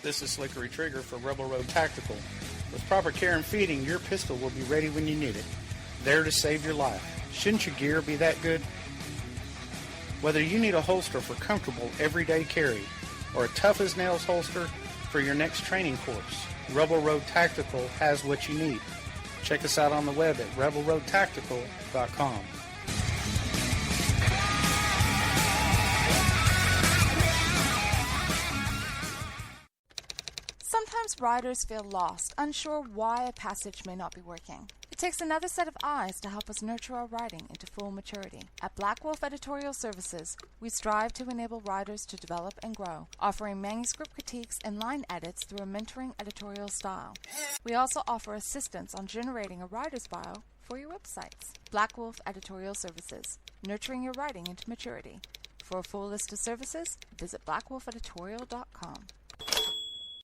This is Slickery Trigger for Rebel Road Tactical. With proper care and feeding, your pistol will be ready when you need it. There to save your life. Shouldn't your gear be that good? Whether you need a holster for comfortable everyday carry or a tough-as-nails holster for your next training course, Rebel Road Tactical has what you need. Check us out on the web at rebelroadtactical.com. Sometimes riders feel lost, unsure why a passage may not be working. It takes another set of eyes to help us nurture our writing into full maturity. At Black Wolf Editorial Services, we strive to enable writers to develop and grow, offering manuscript critiques and line edits through a mentoring editorial style. We also offer assistance on generating a writer's bio for your websites. Black Wolf Editorial Services, nurturing your writing into maturity. For a full list of services, visit blackwolfeditorial.com.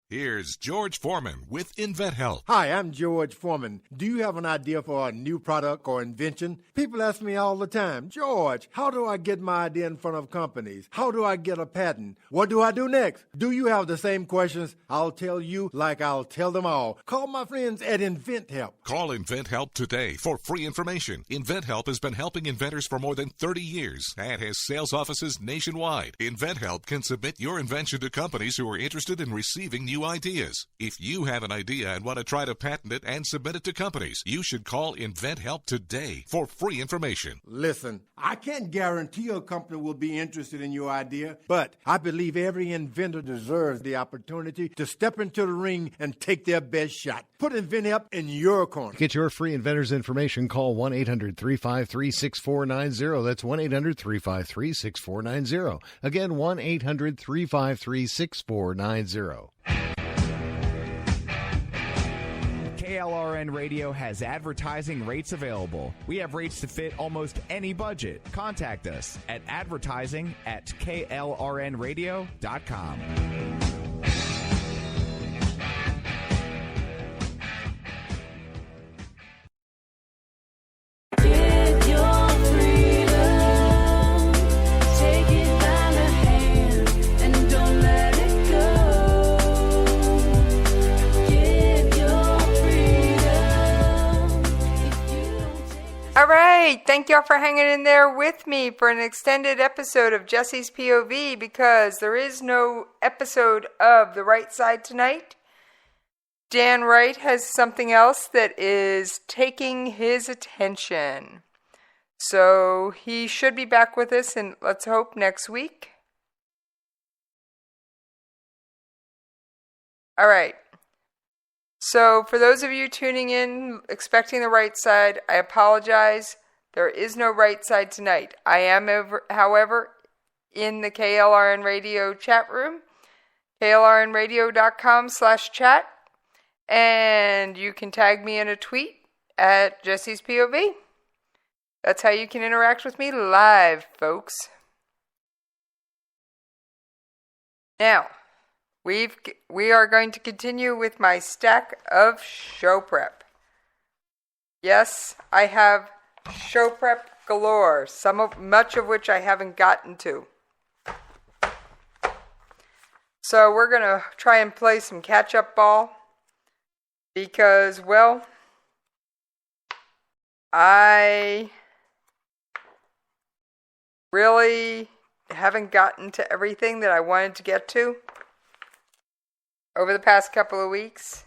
Here's George Foreman with InventHelp. Hi, I'm George Foreman. Do you have an idea for a new product or invention? People ask me all the time, George, how do I get my idea in front of companies? How do I get a patent? What do I do next? Do you have the same questions? I'll tell you like I'll tell them all. Call my friends at InventHelp. Call InventHelp today for free information. InventHelp has been helping inventors for more than 30 years and has sales offices nationwide. InventHelp can submit your invention to companies who are interested in receiving new ideas. If you have an idea and want to try to patent it and submit it to companies, you should call InventHelp today for free information. Listen, I can't guarantee a company will be interested in your idea, but I believe every inventor deserves the opportunity to step into the ring and take their best shot. Put InventHelp in your corner. To get your free inventor's information, call 1-800-353-6490. That's 1-800-353-6490. Again, 1-800-353-6490. KLRN Radio has advertising rates available. We have rates to fit almost any budget. Contact us at advertising@klrnradio.com. All right, thank y'all for hanging in there with me for an extended episode of Jesse's POV, because there is no episode of The Right Side tonight. Dan Wright has something else that is taking his attention. So he should be back with us, and let's hope next week. All right. So for those of you tuning in, expecting The Right Side, I apologize. There is no Right Side tonight. I am, however, in the KLRN Radio chat room, klrnradio.com/chat, and you can tag me in a tweet at Jesse's POV. That's how you can interact with me live, folks. Now, we are going to continue with my stack of show prep. Yes, I have show prep galore, much of which I haven't gotten to. So we're going to try and play some catch-up ball because, well, I really haven't gotten to everything that I wanted to get to over the past couple of weeks.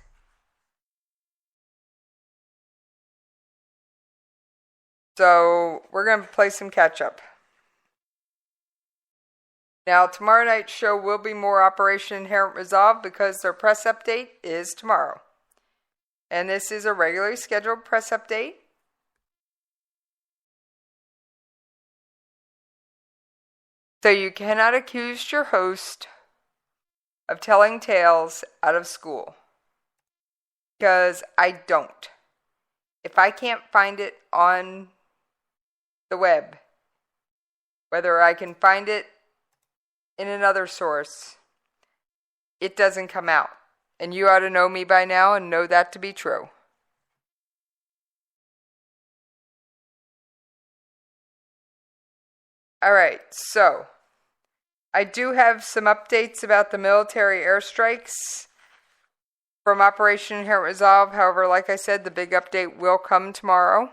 So we're going to play some catch up. Now, tomorrow night's show will be more Operation Inherent Resolve because their press update is tomorrow. And this is a regularly scheduled press update. So you cannot accuse your host of telling tales out of school. Because I don't. If I can't find it on the web, whether I can find it in another source, it doesn't come out. And you ought to know me by now and know that to be true. All right, so I do have some updates about the military airstrikes from Operation Inherent Resolve. However, like I said, the big update will come tomorrow.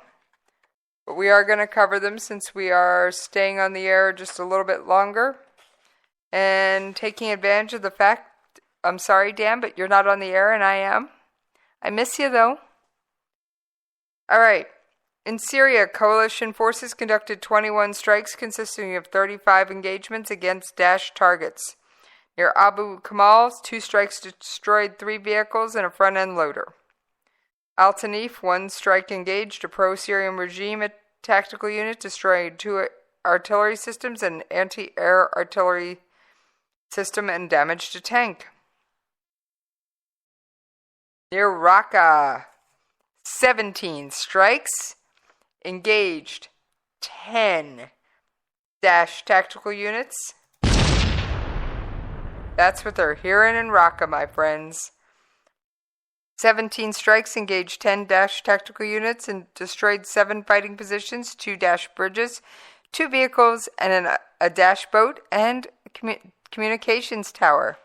But we are going to cover them since we are staying on the air just a little bit longer. And taking advantage of the fact, I'm sorry, Dan, but you're not on the air and I am. I miss you, though. All right. In Syria, coalition forces conducted 21 strikes consisting of 35 engagements against Daesh targets. Near Abu Kamal, 2 strikes destroyed 3 vehicles and a front-end loader. Al Tanif, 1 strike engaged a pro-Syrian regime tactical unit, destroyed 2 artillery systems and anti-air artillery system, and damaged a tank. Near Raqqa, 17 strikes engaged 10 Daesh tactical units. That's what they're hearing in Raqqa, my friends. 17 strikes engaged 10 Daesh tactical units and destroyed 7 fighting positions, 2 Daesh bridges, 2 vehicles, and a Daesh boat and communications tower.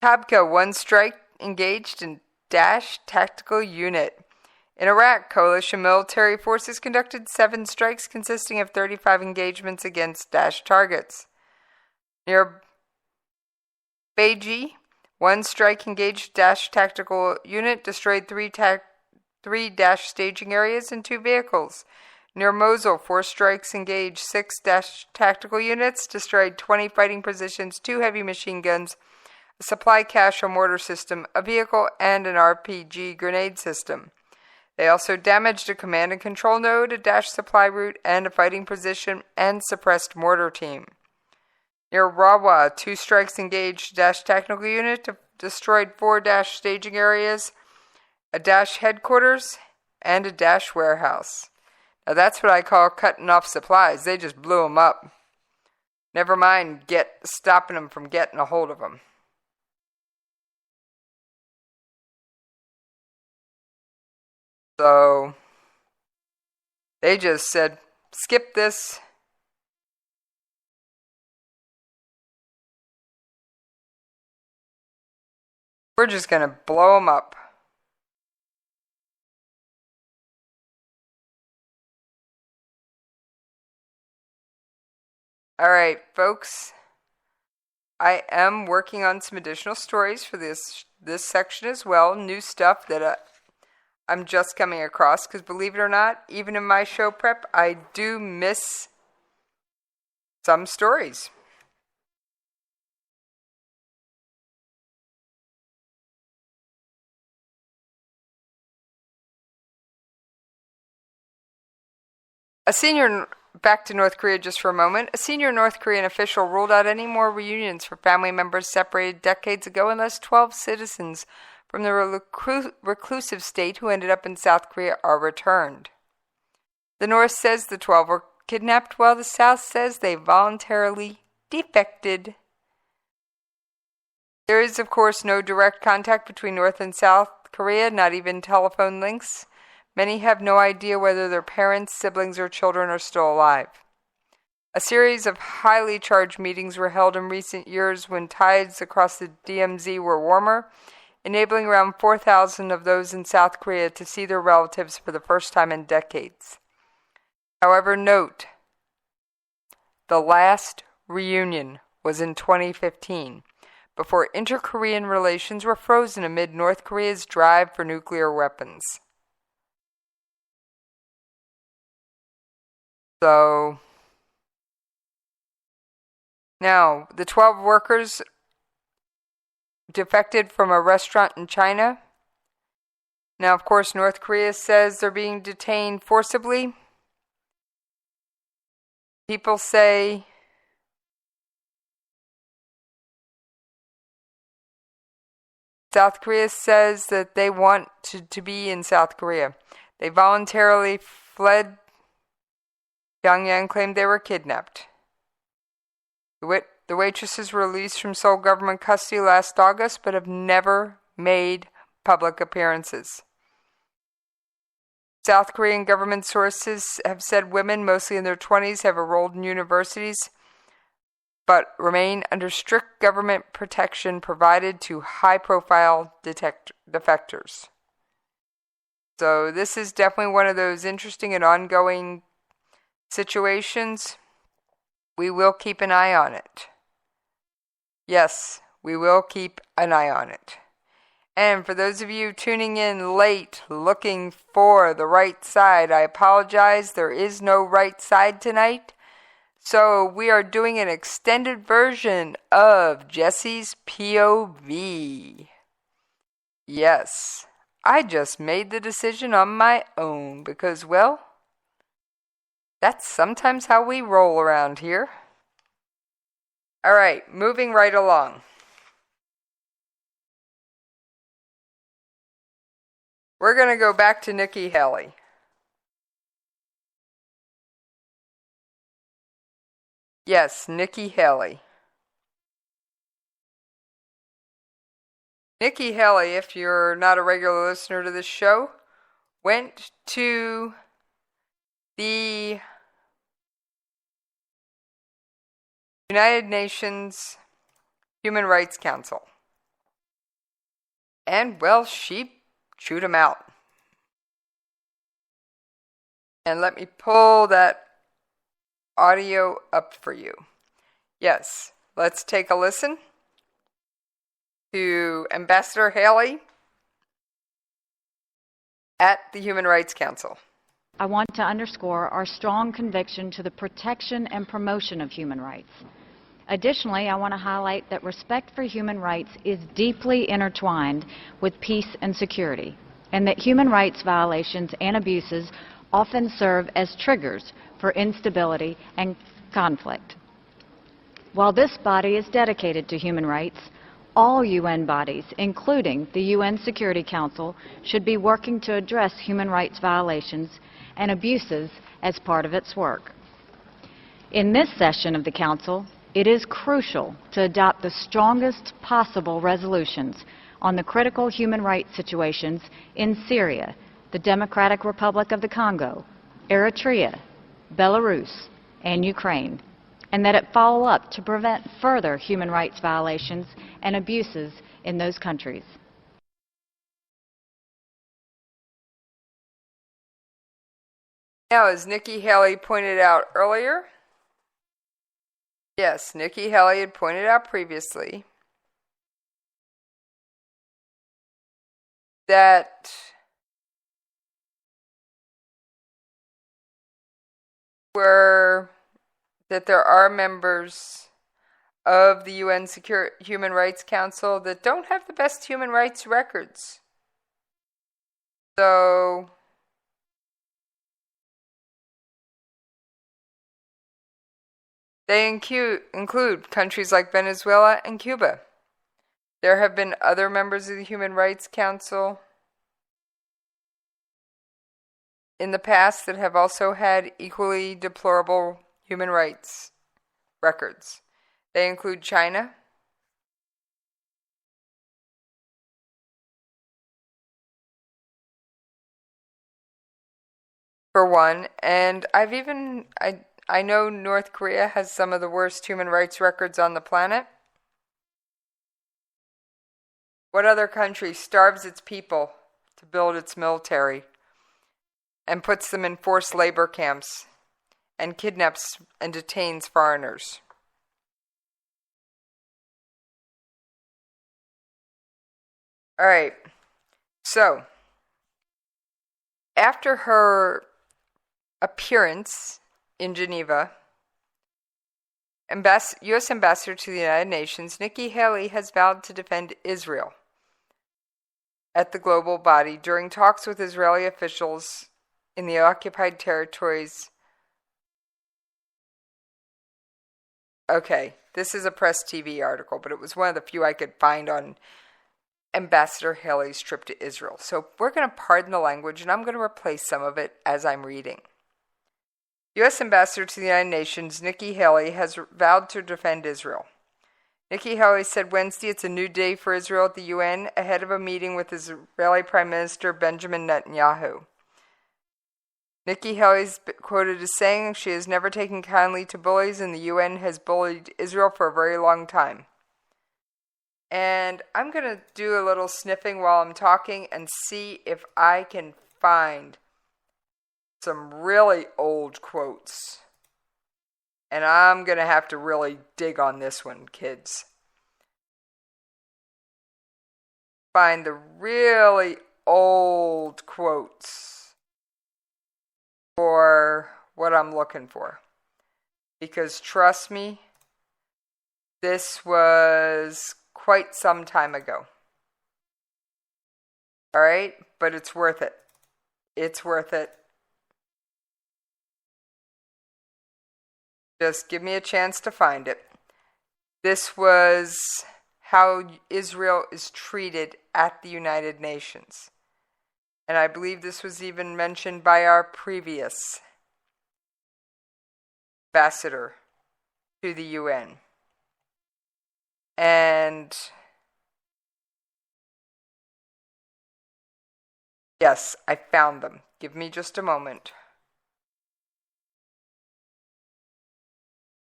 Tabqa, 1 strike engaged in Daesh tactical unit. In Iraq, coalition military forces conducted 7 strikes consisting of 35 engagements against Daesh targets. Near Beji, 1 strike engaged Daesh tactical unit, destroyed 3 Daesh staging areas and 2 vehicles. Near Mosul, 4 strikes engaged 6 Daesh tactical units, destroyed 20 fighting positions, 2 heavy machine guns, a supply cache or mortar system, a vehicle, and an RPG grenade system. They also damaged a command and control node, a Daesh supply route, and a fighting position, and suppressed mortar team. Near Rawa, 2 strikes engaged Daesh tactical unit, destroyed 4 Daesh staging areas, a Daesh headquarters, and a Daesh warehouse. Now that's what I call cutting off supplies. They just blew them up. Never mind stopping them from getting a hold of them. So they just said, skip this. We're just going to blow them up. All right, folks. I am working on some additional stories for this section as well. New stuff that I'm just coming across, because believe it or not, even in my show prep, I do miss some stories. Back to North Korea just for a moment. A senior North Korean official ruled out any more reunions for family members separated decades ago unless 12 citizens from the reclusive state who ended up in South Korea are returned. The North says the 12 were kidnapped, while the South says they voluntarily defected. There is, of course, no direct contact between North and South Korea, not even telephone links. Many have no idea whether their parents, siblings, or children are still alive. A series of highly charged meetings were held in recent years when tides across the DMZ were warmer, enabling around 4,000 of those in South Korea to see their relatives for the first time in decades. However, note, the last reunion was in 2015, before inter-Korean relations were frozen amid North Korea's drive for nuclear weapons. So, now, the 12 workers defected from a restaurant in China. Now, of course, North Korea says they're being detained forcibly. People say South Korea says that they want to be in South Korea. They voluntarily fled. Pyongyang claimed they were kidnapped. The waitresses were released from Seoul government custody last August, but have never made public appearances. South Korean government sources have said women, mostly in their 20s, have enrolled in universities, but remain under strict government protection provided to high-profile defectors. So this is definitely one of those interesting and ongoing situations. We will keep an eye on it. Yes, we will keep an eye on it. And for those of you tuning in late looking for the right side, I apologize. There is no right side tonight. So we are doing an extended version of Jesse's POV. Yes, I just made the decision on my own because, well, that's sometimes how we roll around here. All right, moving right along. We're going to go back to Nikki Haley. Yes, Nikki Haley. Nikki Haley, if you're not a regular listener to this show, went to the United Nations Human Rights Council. And, well, she chewed him out. And let me pull that audio up for you. Yes, let's take a listen to Ambassador Haley at the Human Rights Council. I want to underscore our strong conviction to the protection and promotion of human rights. Additionally, I want to highlight that respect for human rights is deeply intertwined with peace and security, and that human rights violations and abuses often serve as triggers for instability and conflict. While this body is dedicated to human rights, all UN bodies, including the UN Security Council, should be working to address human rights violations and abuses as part of its work. In this session of the Council, it is crucial to adopt the strongest possible resolutions on the critical human rights situations in Syria, the Democratic Republic of the Congo, Eritrea, Belarus, and Ukraine, and that it follow up to prevent further human rights violations and abuses in those countries. Now, as Nikki Haley pointed out earlier, yes, Nikki Haley had pointed out previously that there are members of the UN Human Rights Council that don't have the best human rights records. So they include countries like Venezuela and Cuba. There have been other members of the Human Rights Council in the past that have also had equally deplorable human rights records. They include China, for one, and I know North Korea has some of the worst human rights records on the planet. What other country starves its people to build its military and puts them in forced labor camps and kidnaps and detains foreigners? All right, so after her appearance in Geneva, U.S. Ambassador to the United Nations, Nikki Haley has vowed to defend Israel. at the global body during talks with Israeli officials in the occupied territories. Okay, this is a Press TV article, but it was one of the few I could find on Ambassador Haley's trip to Israel. So we're going to pardon the language, and I'm going to replace some of it as I'm reading. U.S. Ambassador to the United Nations Nikki Haley has vowed to defend Israel. Nikki Haley said Wednesday it's a new day for Israel at the UN ahead of a meeting with Israeli Prime Minister Benjamin Netanyahu. Nikki Haley's quoted as saying she has never taken kindly to bullies and the UN has bullied Israel for a very long time. And I'm going to do a little sniffing while I'm talking and see if I can find some really old quotes. And I'm going to have to really dig on this one, kids. Find the really old quotes for what I'm looking for. Because trust me, this was quite some time ago. Alright? But it's worth it. It's worth it. Just give me a chance to find it. This was how Israel is treated at the United Nations. And I believe this was even mentioned by our previous ambassador to the UN. And yes, I found them. Give me just a moment.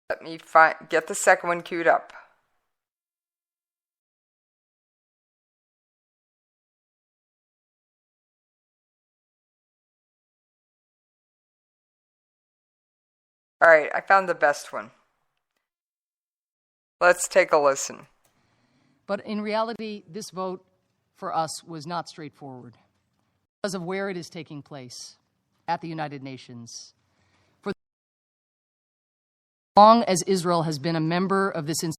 Let me get the second one queued up. Alright, I found the best one. Let's take a listen. But in reality, this vote for us was not straightforward because of where it is taking place at the United Nations. For as long as Israel has been a member of this institution,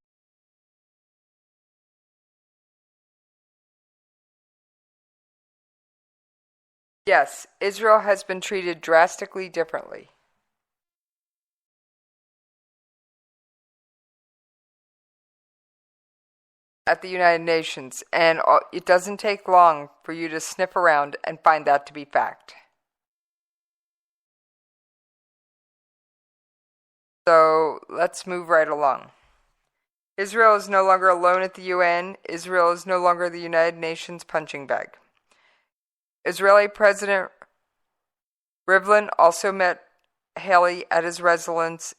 yes, Israel has been treated drastically differently. At the United Nations, and it doesn't take long for you to sniff around and find that to be fact. So let's move right along. Israel is no longer alone at the UN. Israel is no longer the United Nations punching bag. Israeli President Rivlin also met Haley at his residence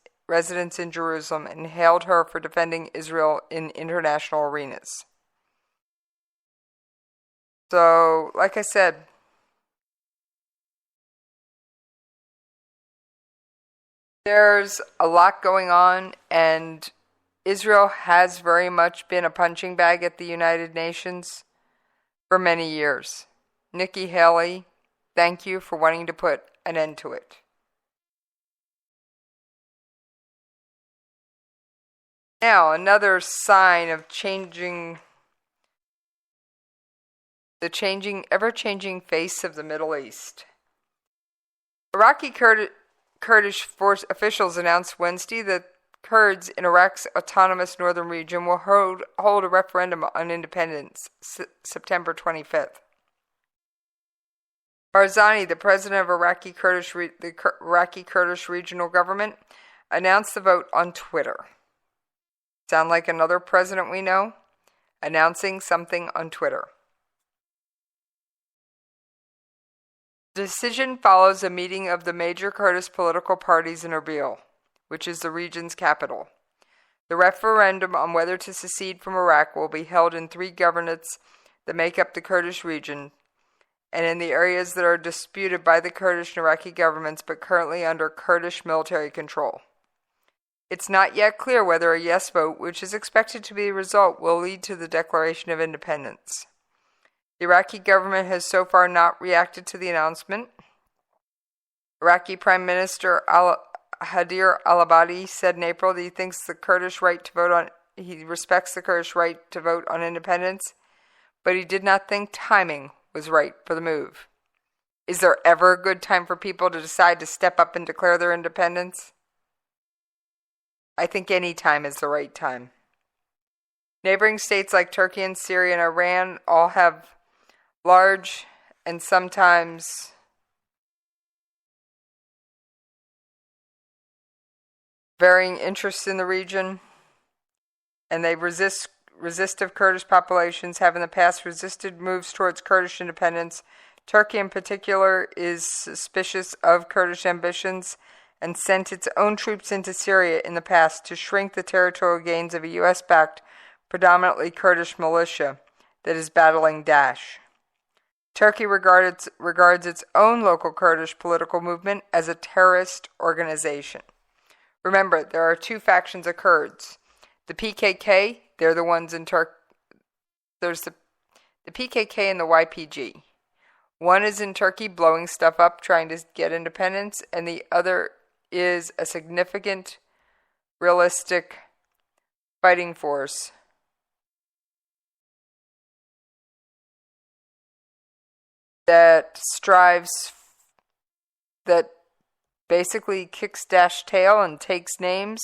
in Jerusalem and hailed her for defending Israel in international arenas. So, like I said, there's a lot going on, and Israel has very much been a punching bag at the United Nations for many years. Nikki Haley, thank you for wanting to put an end to it. Now, another sign of ever-changing face of the Middle East. Iraqi Kurdish force officials announced Wednesday that Kurds in Iraq's autonomous northern region will hold a referendum on independence September 25th. Barzani, the president of the Iraqi Kurdish regional government, announced the vote on Twitter. Sound like another president we know? Announcing something on Twitter. The decision follows a meeting of the major Kurdish political parties in Erbil, which is the region's capital. The referendum on whether to secede from Iraq will be held in 3 governorates that make up the Kurdish region, and in the areas that are disputed by the Kurdish and Iraqi governments but currently under Kurdish military control. It's not yet clear whether a yes vote, which is expected to be the result, will lead to the declaration of independence. The Iraqi government has so far not reacted to the announcement. Iraqi Prime Minister Haider al-Abadi said in April that he respects the Kurdish right to vote on independence, but he did not think timing was right for the move. Is there ever a good time for people to decide to step up and declare their independence? I think any time is the right time. Neighboring states like Turkey and Syria and Iran all have large and sometimes varying interests in the region, and they resistive Kurdish populations have in the past resisted moves towards Kurdish independence. Turkey in particular is suspicious of Kurdish ambitions and sent its own troops into Syria in the past to shrink the territorial gains of a U.S.-backed, predominantly Kurdish militia that is battling Daesh. Turkey regards its own local Kurdish political movement as a terrorist organization. Remember, there are two factions of Kurds. The PKK, they're the ones in Turkey. There's the PKK and the YPG. One is in Turkey blowing stuff up, trying to get independence, and the other is a significant, realistic fighting force that basically kicks Daesh tail and takes names.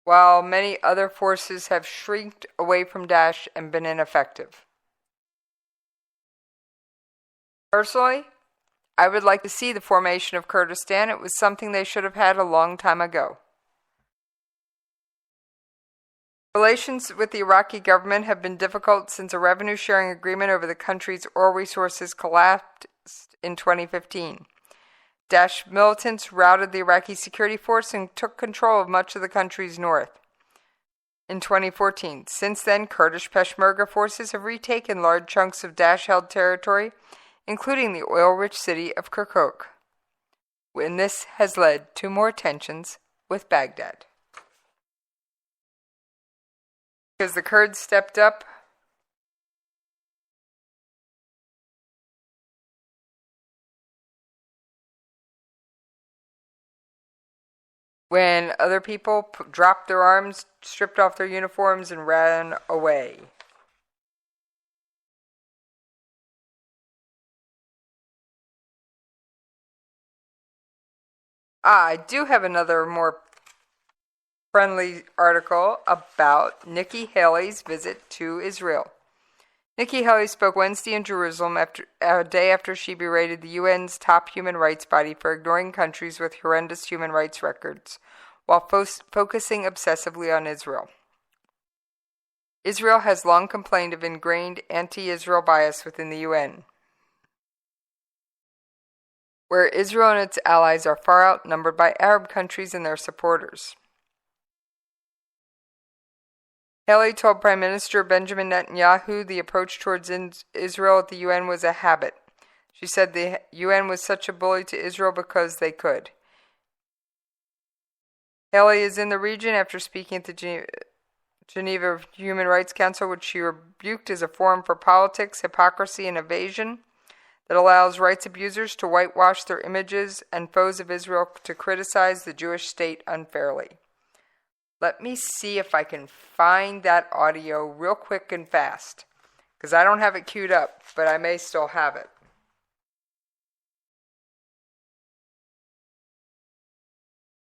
While many other forces have shrinked away from Daesh and been ineffective. Personally, I would like to see the formation of Kurdistan. It was something they should have had a long time ago. Relations with the Iraqi government have been difficult since a revenue-sharing agreement over the country's oil resources collapsed in 2015. Daesh militants routed the Iraqi security force and took control of much of the country's north in 2014. Since then, Kurdish Peshmerga forces have retaken large chunks of Daesh-held territory, including the oil-rich city of Kirkuk, and this has led to more tensions with Baghdad. Because the Kurds stepped up, when other people dropped their arms, stripped off their uniforms, and ran away. I do have another more friendly article about Nikki Haley's visit to Israel. Nikki Haley spoke Wednesday in Jerusalem a day after she berated the UN's top human rights body for ignoring countries with horrendous human rights records, while focusing obsessively on Israel. Israel has long complained of ingrained anti-Israel bias within the UN, where Israel and its allies are far outnumbered by Arab countries and their supporters. Haley told Prime Minister Benjamin Netanyahu the approach towards Israel at the UN was a habit. She said the UN was such a bully to Israel because they could. Haley is in the region after speaking at the Geneva Human Rights Council, which she rebuked as a forum for politics, hypocrisy, and evasion that allows rights abusers to whitewash their images and foes of Israel to criticize the Jewish state unfairly. Let me see if I can find that audio real quick and fast, because I don't have it queued up, but I may still have it.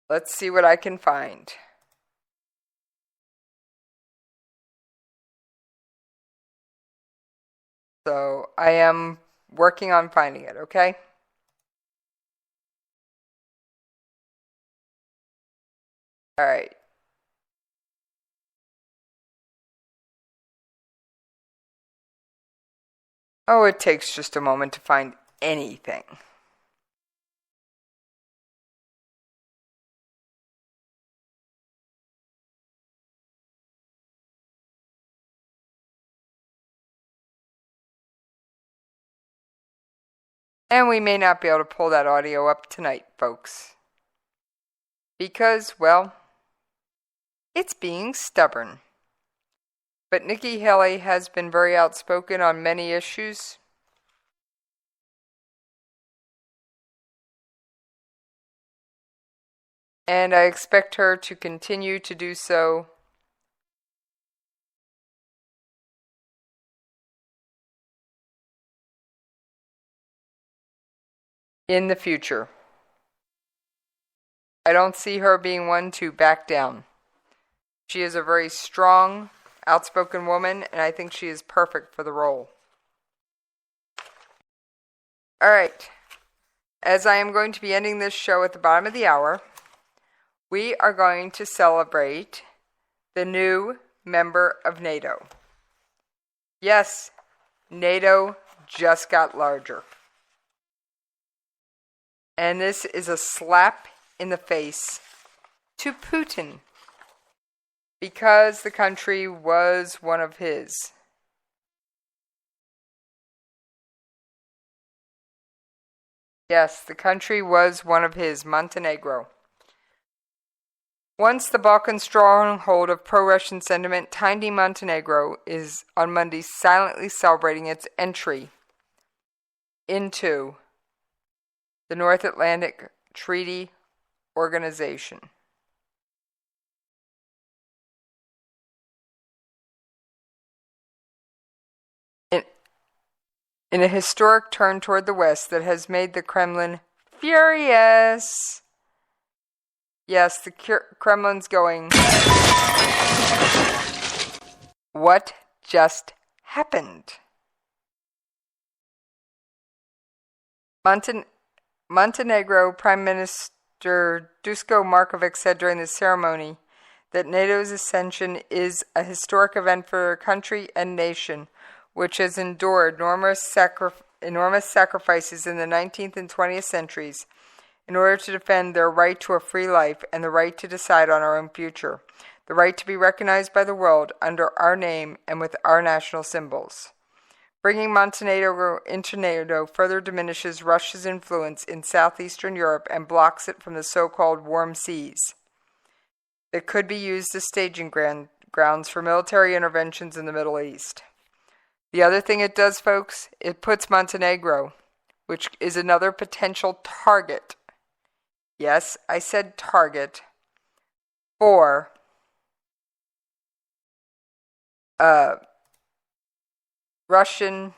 Let's see what I can find. So I am working on finding it, okay? All right. Oh, it takes just a moment to find anything. And we may not be able to pull that audio up tonight, folks. Because, well, it's being stubborn. But Nikki Haley has been very outspoken on many issues. And I expect her to continue to do so in the future. I don't see her being one to back down. She is a very strong, outspoken woman, and I think she is perfect for the role. All right. As I am going to be ending this show at the bottom of the hour, we are going to celebrate the new member of NATO. Yes, NATO just got larger. And this is a slap in the face to Putin because the country was one of his. Yes, the country was one of his, Montenegro. Once the Balkan stronghold of pro-Russian sentiment, tiny Montenegro is on Monday silently celebrating its entry into the North Atlantic Treaty Organization. In a historic turn toward the West that has made the Kremlin furious. Yes, the Kremlin's going, what just happened? Montenegro Prime Minister Duško Marković said during the ceremony that NATO's ascension is a historic event for a country and nation which has endured enormous sacrifices in the 19th and 20th centuries in order to defend their right to a free life and the right to decide on our own future, the right to be recognized by the world under our name and with our national symbols. Bringing Montenegro into NATO further diminishes Russia's influence in southeastern Europe and blocks it from the so-called warm seas that could be used as staging grounds for military interventions in the Middle East. The other thing it does, folks, it puts Montenegro, which is another potential target, yes, I said target, for Russian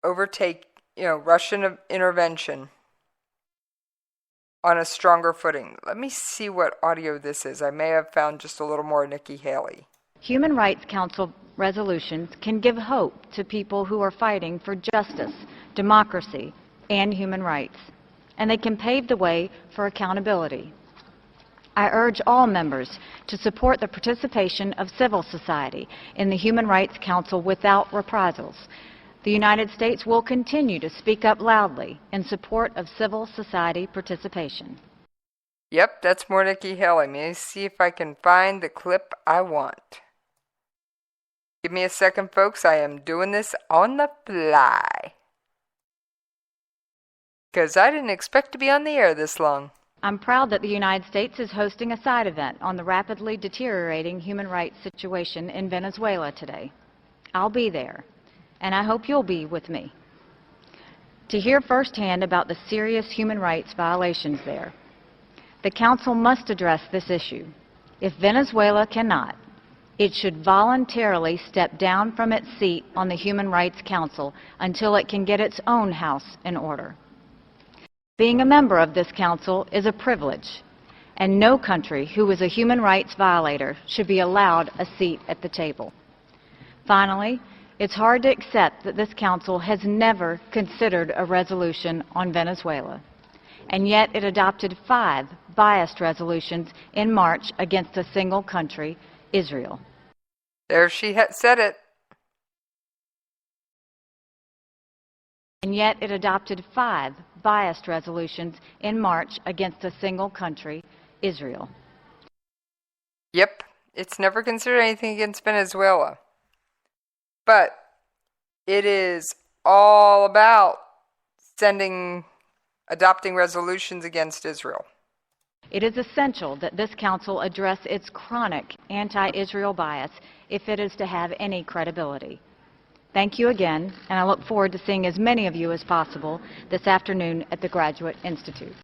Russian intervention on a stronger footing. Let me see what audio this is. I may have found just a little more Nikki Haley. Human Rights Council resolutions can give hope to people who are fighting for justice, democracy, and human rights, and they can pave the way for accountability. I urge all members to support the participation of civil society in the Human Rights Council without reprisals. The United States will continue to speak up loudly in support of civil society participation. Yep, that's more Nikki Haley. Let me see if I can find the clip I want. Give me a second, folks. I am doing this on the fly, because I didn't expect to be on the air this long. I'm proud that the United States is hosting a side event on the rapidly deteriorating human rights situation in Venezuela today. I'll be there, and I hope you'll be with me to hear firsthand about the serious human rights violations there. The Council must address this issue. If Venezuela cannot, it should voluntarily step down from its seat on the Human Rights Council until it can get its own house in order. Being a member of this council is a privilege, and no country who is a human rights violator should be allowed a seat at the table. Finally, it's hard to accept that this council has never considered a resolution on Venezuela, and yet it adopted 5 biased resolutions in March against a single country, Israel. There she said it. And yet it adopted 5 biased resolutions in March against a single country, Israel. Yep, it's never considered anything against Venezuela. But it is all about adopting resolutions against Israel. It is essential that this council address its chronic anti-Israel bias if it is to have any credibility. Thank you again, and I look forward to seeing as many of you as possible this afternoon at the Graduate Institute.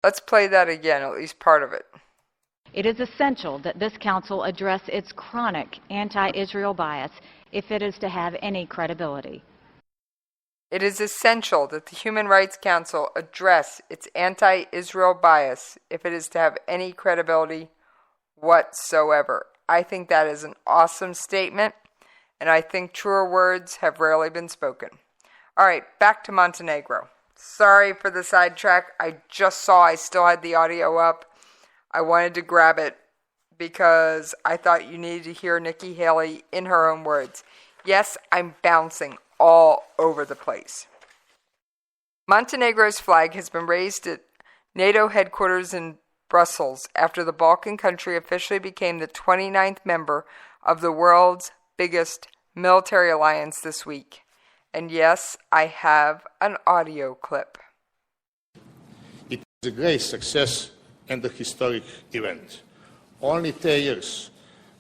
Let's play that again, at least part of it. It is essential that this council address its chronic anti-Israel bias if it is to have any credibility. It is essential that the Human Rights Council address its anti-Israel bias if it is to have any credibility whatsoever. I think that is an awesome statement, and I think truer words have rarely been spoken. All right, back to Montenegro. Sorry for the sidetrack. I just saw I still had the audio up. I wanted to grab it because I thought you needed to hear Nikki Haley in her own words. Yes, I'm bouncing all over the place. Montenegro's flag has been raised at NATO headquarters in Brussels after the Balkan country officially became the 29th member of the world's biggest military alliance this week. And yes, I have an audio clip. It is a great success and a historic event. Only 10 years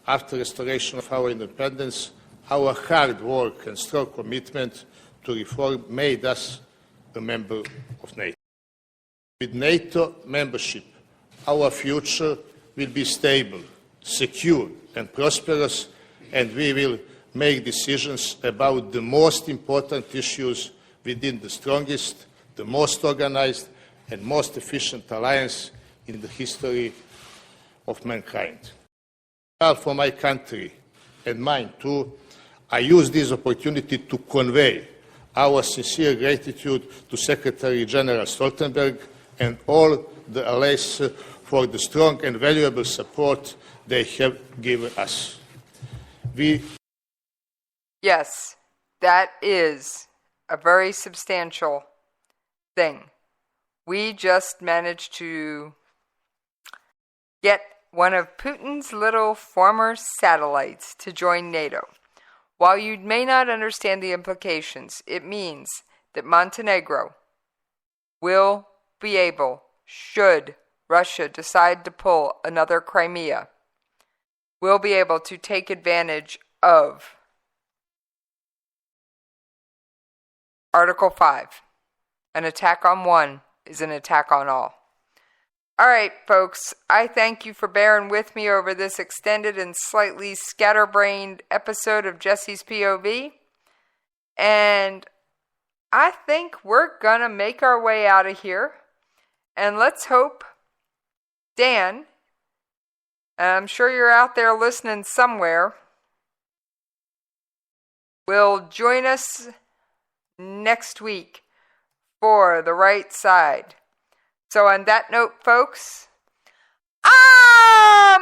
after restoration of our independence, our hard work and strong commitment to reform made us a member of NATO. With NATO membership, our future will be stable, secure, and prosperous, and we will make decisions about the most important issues within the strongest, the most organized, and most efficient alliance in the history of mankind. For my country and mine too, I use this opportunity to convey our sincere gratitude to Secretary General Stoltenberg and all the allies for the strong and valuable support they have given us. Yes, that is a very substantial thing. We just managed to get one of Putin's little former satellites to join NATO. While you may not understand the implications, it means that Montenegro will be able, should Russia decide to pull another Crimea, will be able to take advantage of Article 5. An attack on one is an attack on all. All right, folks, I thank you for bearing with me over this extended and slightly scatterbrained episode of Jesse's POV. And I think we're going to make our way out of here. And let's hope Dan, and I'm sure you're out there listening somewhere, will join us next week for The Right Side. So on that note, folks, I'm